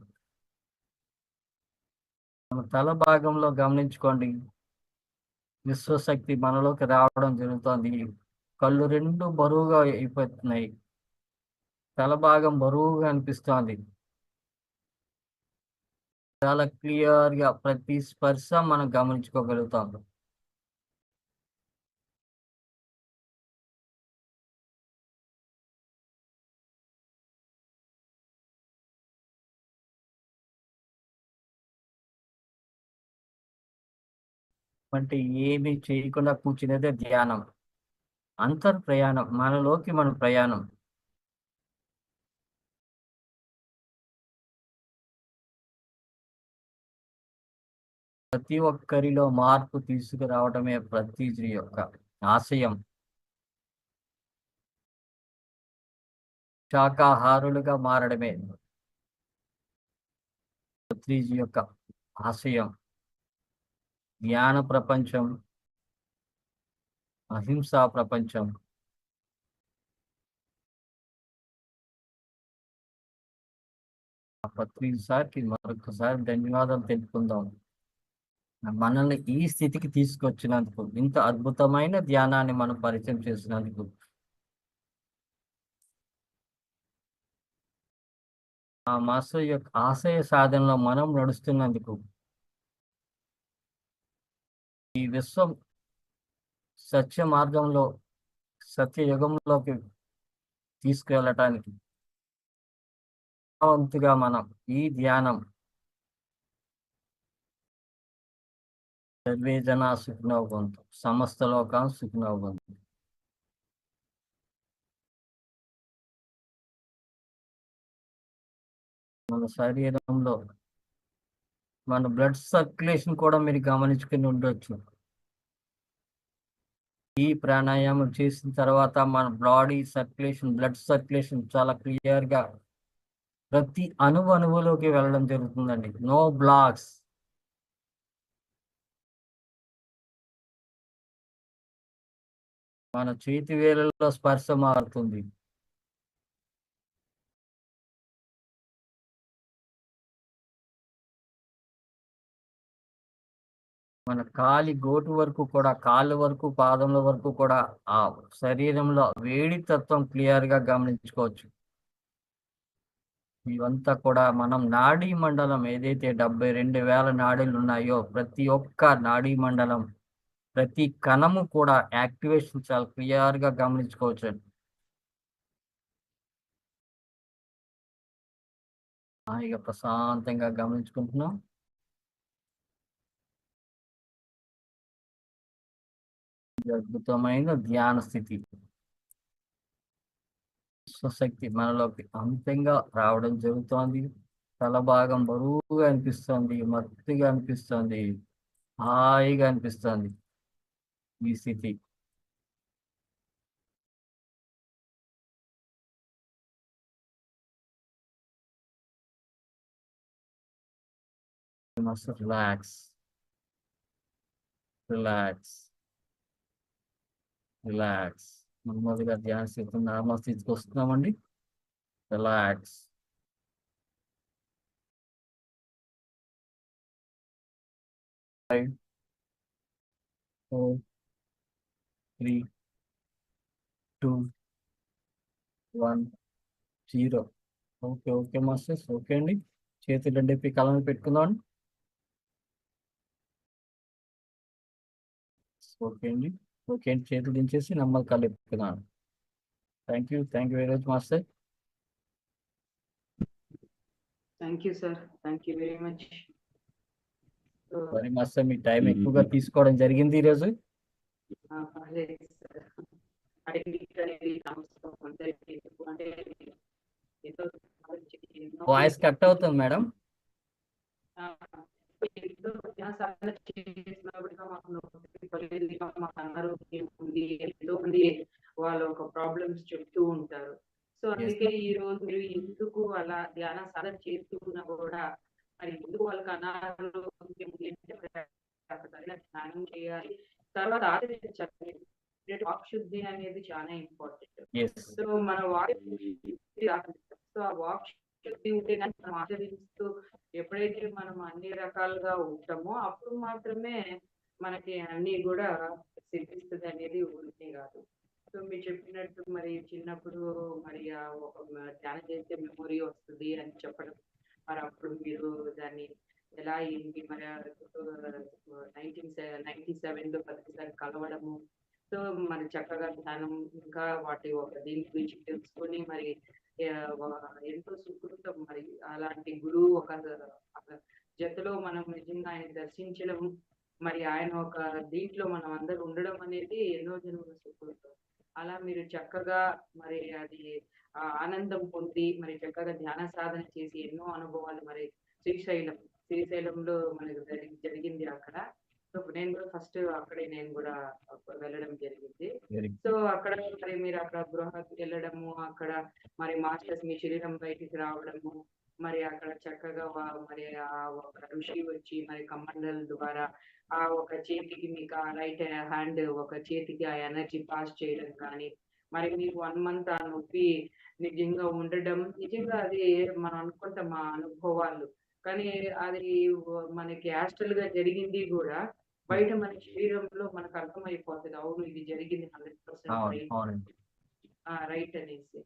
B: మన తల భాగంలో గమనించుకోండి. విశ్వశక్తి మనలోకి రావడం జరుగుతోంది. కళ్ళు 2 బరువుగా అయిపోతున్నాయి. తల భాగం బరువుగా అనిపిస్తోంది. చాలా క్లియర్‌గా ప్రతి స్పర్శ మనం గమనించుకోగలుగుతాం. అంటే ఏమి చేయకుండా కూర్చునేదే ధ్యానం. ప్రయాణం. మనలోకి మన ప్రయాణం. ప్రతి ఒక్కరిలో మార్పు తీసుకురావడమే పత్రిజీ యొక్క ఆశయం. శాకాహారులుగా మారడమే పత్రిజీ యొక్క ఆశయం. జ్ఞాన ప్రపంచం, అహింసా ప్రపంచం. ఆ పత్రిజీ సార్‌కి మరొకసారి ధన్యవాదాలు తెలుపుకుందాం. మనల్ని ఈ స్థితికి తీసుకొచ్చినందుకు, ఇంత అద్భుతమైన ధ్యానాన్ని మనం పరిచయం చేసినందుకు. ఆ మాస్టర్ యొక్క ఆశయ సాధనలో మనం నడుస్తున్నందుకు. ఈ విశ్వం సత్య మార్గంలో, సత్యయుగంలోకి తీసుకెళ్ళటానికి వంతుగా మనం ఈ ధ్యానం సర్వే జనా సుఖినో భవంతు. సమస్త లోకా సుఖినో భవంతు. మన శరీరంలో మన బ్లడ్ సర్క్యులేషన్ కూడా మీరు గమనించుకుని ఉండొచ్చు. ఈ ప్రాణాయామం చేసిన తర్వాత మన బాడీ సర్క్యులేషన్, బ్లడ్ సర్క్యులేషన్ చాలా క్లియర్‌గా ప్రతి అణువులోకి వెళ్ళడం జరుగుతుందండి. No blocks. మన చేతి వేళ్ళలో స్పర్శ మారుతుంది. మన గోటు వరకు కూడా, కాళ్ళ వరకు, పాదముల వరకు కూడా ఆ శరీరంలో వేడి తత్వం క్లియర్‌గా గమనించుకోవచ్చు. ఇవంతా కూడా మనం నాడీ మండలం ఏదైతే 72,000 నాడీలున్నాయో, ప్రతి ఒక్క నాడీ మండలం, ప్రతి కణము కూడా యాక్టివేషన్ చాలా క్లియర్‌గా గమనించుకోవచ్చండి. హాయిగా ప్రశాంతంగా గమనించుకుంటున్నాం. ఇది అద్భుతమైన ధ్యాన స్థితి. స్వశక్తి మనలోకి అమితంగా రావడం జరుగుతోంది. తల భాగం బరువుగా అనిపిస్తోంది. మత్తుగా అనిపిస్తోంది. హాయిగా అనిపిస్తోంది ఈ స్థితి. You must relax. Relax. Relax. నెమ్మదిగా ధ్యాన స్థితి నార్మల్ స్థితికి వస్తున్నామండి. Relax. 5, 4, 3, 2, 1, 0. Okay okay masters. Okay అండి. చేతులు రెండేపి కళ్ళ మీద పెట్టుకుందాం. ఓకే అండి. ఓకే అండి. చేతులు దించేసి నెమ్మది కళ్ళు ఎప్పుకున్నాను. Thank you very much master.
A: Thank you sir. Thank you very much.
B: మరి మాస్టర్ మీ టైం ఎక్కువగా తీసుకోవడం జరిగింది ఈరోజు.
A: పర్లేదు సార్. అనేది అందరికీ అంటే ఎంతో
B: వాయిస్ కట్ అవుతుంది మేడం.
A: ఎంతో మంది వాళ్ళు ఒక ప్రాబ్లమ్స్ చెప్తూ ఉంటారు. సో అందుకే ఈ రోజు మీరు ఎందుకు అలా ధ్యాన సాధన చేస్తున్నా కూడా మరి ఎందుకు వాళ్ళకి అనారోగ్యం స్నానం చేయాలి, తర్వాత ఆచరించాలి. వాక్ శుద్ధి అనేది చాలా ఇంపార్టెంట్. సో మన సో ఆ వాక్ శుద్ధి ఉంటే మనం ఆచరిస్తూ ఎప్పుడైతే మనం అన్ని రకాలుగా ఉంటామో అప్పుడు మాత్రమే మనకి అన్ని కూడా సిద్ధిస్తుంది అనేది ఊరికే కాదు. సో మీరు చెప్పినట్టు మరి చిన్నప్పుడు మరి ఒక ధ్యానం చేస్తే మెమొరీ వస్తుంది అని చెప్పడం, మరి అప్పుడు మీరు దాన్ని ఎలా ఏంటి మరి 1997లో ప్రతిసారి కలవడము, సో మరి చక్కగా ధ్యానం ఇంకా వాటి ఒక దీని గురించి తెలుసుకొని మరి ఎంతో సుకృతం. మరి అలాంటి గురువు ఒక జతలో మనం నిజంగా ఆయన దర్శించడం, మరి ఆయన ఒక దీంట్లో మనం అందరూ ఉండడం అనేది ఎన్నో జన్మల సుకృతం. అలా మీరు చక్కగా మరి అది ఆనందం పొంది మరి చక్కగా ధ్యాన సాధన చేసి ఎన్నో అనుభవాలు మరి శ్రీశైలంలో మనకు జరిగింది అక్కడ. సో నేను కూడా ఫస్ట్ అక్కడే నేను కూడా వెళ్ళడం జరిగింది. సో అక్కడ మరి మీరు అక్కడ గృహానికి వెళ్ళడము, అక్కడ మరి మాస్టర్స్ మీ శరీరం బయటికి రావడము, మరి అక్కడ చక్కగా మరి ఆ ఒక ఋషి వచ్చి మరి కమండల్ ద్వారా ఆ ఒక చేతికి మీకు ఆ రైట్ హ్యాండ్ ఒక చేతికి ఆ ఎనర్జీ పాస్ చేయడం కానీ, మరి మీకు 1 month ఆ నొప్పి నిజంగా ఉండడం, నిజంగా అది మనం అనుకుంటాం మా అనుభవాలు, కానీ అది మనకి యాస్ట్రల్ గా జరిగింది కూడా బయట మన శరీరంలో మనకు అర్థమైపోతుంది. అవును ఇది జరిగింది 100% రైట్ అనేసి.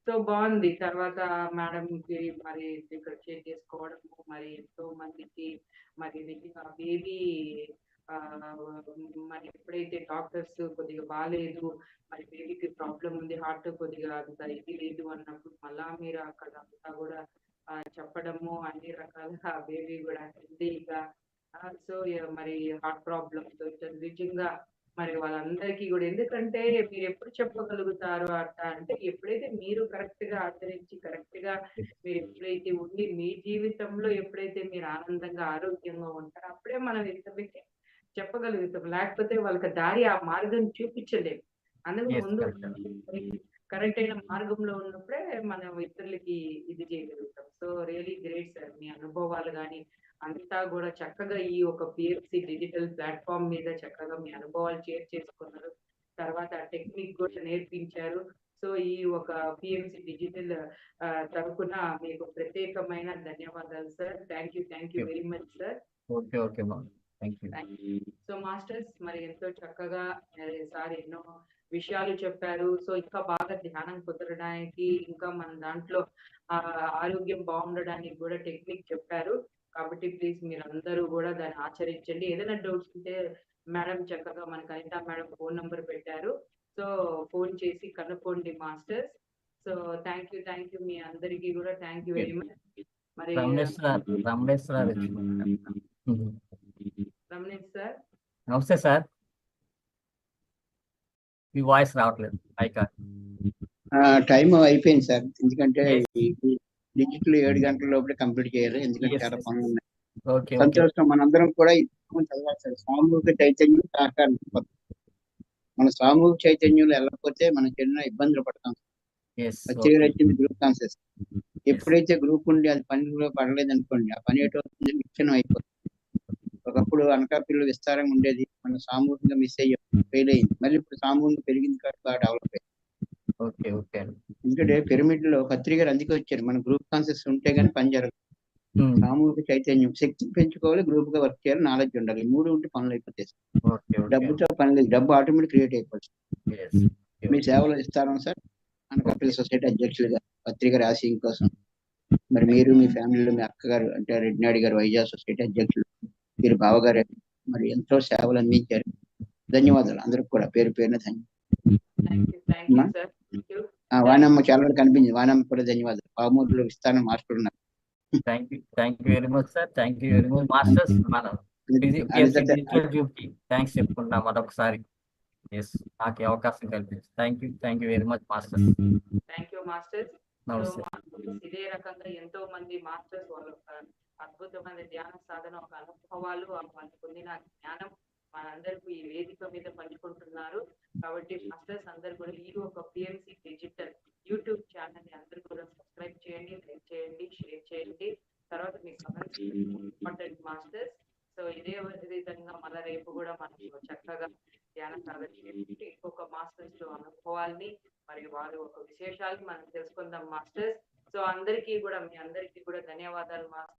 A: సో బాగుంది. తర్వాత మేడంకి మరి ఇక్కడ షేర్ చేసుకోవడము, మరి ఎంతో మందికి మరి నిజంగా బేబీ మరి ఎప్పుడైతే డాక్టర్స్ కొద్దిగా బాగాలేదు, మరి బేబీకి ప్రాబ్లం ఉంది, హార్ట్ కొద్దిగా అంత ఇది లేదు అన్నప్పుడు మళ్ళా మీరు అక్కడ అంతా కూడా చెప్పడము, అన్ని రకాలుగా బేబీ కూడా హెల్తీగా, సో మరి హార్ట్ ప్రాబ్లమ్స్ నిజంగా మరి వాళ్ళందరికీ కూడా, ఎందుకంటే మీరు ఎప్పుడు చెప్పగలుగుతారు అట్లా అంటే ఎప్పుడైతే మీరు కరెక్ట్ గా ఆచరించి కరెక్ట్ గా మీరు ఎప్పుడైతే ఉండి మీ జీవితంలో ఎప్పుడైతే మీరు ఆనందంగా ఆరోగ్యంగా ఉంటారో అప్పుడే మనం ఇతరులకి చెప్పగలుగుతాం. లేకపోతే వాళ్ళకి దారి ఆ మార్గం చూపించలేము. అందుకు ముందు కరెక్ట్ అయిన మార్గంలో ఉన్నప్పుడే మనం ఇతరులకి ఇది చేయగలుగుతాం. So really great sir. మీ అనుభవాలు కానీ అంతా కూడా చక్కగా ఈ ఒక పిఎఫ్సి డిజిటల్ ప్లాట్ఫామ్ మీద చక్కగా మీ అనుభవాలు షేర్ చేసుకున్నారు. తర్వాత టెక్నిక్ కూడా నేర్పించారు. సో ఈ ఒక పిఎంసి డిజిటల్ తరఫున మీకు ప్రత్యేకమైన ధన్యవాదాలు sir. Thank you very much sir.
B: Okay
A: so masters మరి ఎంతో చక్కగా సార్ ఎన్నో విషయాలు చెప్పారు. సో ఇంకా బాగా ధ్యానం కుదరడానికి, ఇంకా మన దాంట్లో ఆరోగ్యం బాగుండడానికి కూడా టెక్నిక్ చెప్పారు. కాబట్టి ప్లీజ్ మీరు అందరూ కూడా దాన్ని ఆచరించండి. ఏదైనా డౌట్స్ ఉంటే మేడం చక్కగా మనకు అనితా మేడం ఫోన్ నంబర్ పెట్టారు. సో ఫోన్ చేసి కనుక్కోండి మాస్టర్స్. సో థ్యాంక్ యూ మీ అందరికీ కూడా థ్యాంక్ యూ వెరీ మచ్. మరి
B: రమేష్ సార్ నమస్తే సార్. మీ వాయిస్ రావట్లేదు.
C: టైం అయిపోయింది సార్, ఎందుకంటే డిజిటల్ 7 గంటల లోపల కంప్లీట్ చేయాలి, ఎందుకంటే చాలా పనులు ఉన్నాయి. సంతోషం. మనందరం కూడా చదవాలి సార్. సామూహిక చైతన్యం సహకారం. మన సామూహిక చైతన్యంలో వెళ్ళకపోతే మనం ఎన్నో ఇబ్బందులు పడతాం. వచ్చింది గ్రూప్ కాన్సెస్. ఎప్పుడైతే గ్రూప్ ఉండి అది పనిలో పడలేదు అనుకోండి, ఆ పని ఎటు విచ్ఛిన్నం అయిపోతుంది. ఒకప్పుడు అనకాపల్లిలో విస్తారంగా ఉండేది, మనం సామూహికంగా మిస్ అయ్యాం, ఫెయిల్ అయింది. మళ్ళీ ఇప్పుడు సామూహికంగా పెరిగింది కాబట్టి బాగా డెవలప్ అయింది.
B: ఓకే ఓకే అండి.
C: ఎందుకంటే పిరమిడ్ లో పత్రి గారు అందుకే వచ్చారు, మన గ్రూప్ కాన్సెప్ట్స్ ఉంటే గానీ పని జరగదు. సామూహిక చైతన్యం, శక్తిని పెంచుకోవాలి, గ్రూప్ గా వర్క్ చేయాలి, నాలెడ్జ్ ఉండాలి. ఈ 3 ఉంటే పనులు అయిపోతాయి.
B: ఓకే ఓకే
C: డబ్బుతో పని లేదు, డబ్బు ఆటోమేటిక్ క్రియేట్ అయిపోతుంది.
B: Yes.
C: మీ సేవలు ఇస్తారా సార్? అనకాపల్లి సొసైటీ అధ్యక్షులుగా పత్రిక రాసి కోసం మరి మీరు మీ ఫ్యామిలీలో మీ అక్కగారు అంటే రెడ్డినాడి గారు వైజాగ్ సొసైటీ అధ్యక్షులు, మీరు బావగారు మరి ఎంతో సేవలు అందించారు. ధన్యవాదాలు అందరికి కూడా పేరు పేరున వానమ్మ చాలా వరకు కనిపించింది, వానమ్మ కూడా ధన్యవాదాలు. పామూరులో విస్తారం మాస్టర్ ఉన్నారు.
B: Thank you very much sir. Thank you very much masters. మనం థ్యాంక్స్ చెప్పుకుంటున్నాం మరొకసారి. ఎస్, నాకు ఈ అవకాశం కల్పించి thank you very much masters.
A: Thank you masters.
B: నమస్తే.
A: ఇదే రకంగా ఎంతో మంది మాస్టర్స్ వాళ్ళ అద్భుతమైన ధ్యాన సాధన ఒక అనుభవాలు వాళ్ళు పొందిన జ్ఞానం మనందరికీ ఈ వేదిక మీద పంచుకుంటున్నారు. కాబట్టి మాస్టర్స్ అందరు కూడా ఈ ఒక పిఎంసి డిజిటల్ యూట్యూబ్ ఛానల్ ని అందరూ కూడా సబ్స్క్రైబ్ చేయండి, లైక్ చేయండి, షేర్ చేయండి. తర్వాత మీ కమెంట్స్ ఇంపార్టెంట్ మాస్టర్స్. సో ఇదే విధంగా మళ్ళీ రేపు కూడా మనం చక్కగా ధ్యాన సాధన చేసి ఇంకొక మాస్టర్స్ అనుభవాల్ని మరియు వారి ఒక విశేషాలు మనం తెలుసుకుందాం మాస్టర్స్. సో అందరికీ కూడా మీ అందరికీ కూడా ధన్యవాదాలు మాస్టర్స్.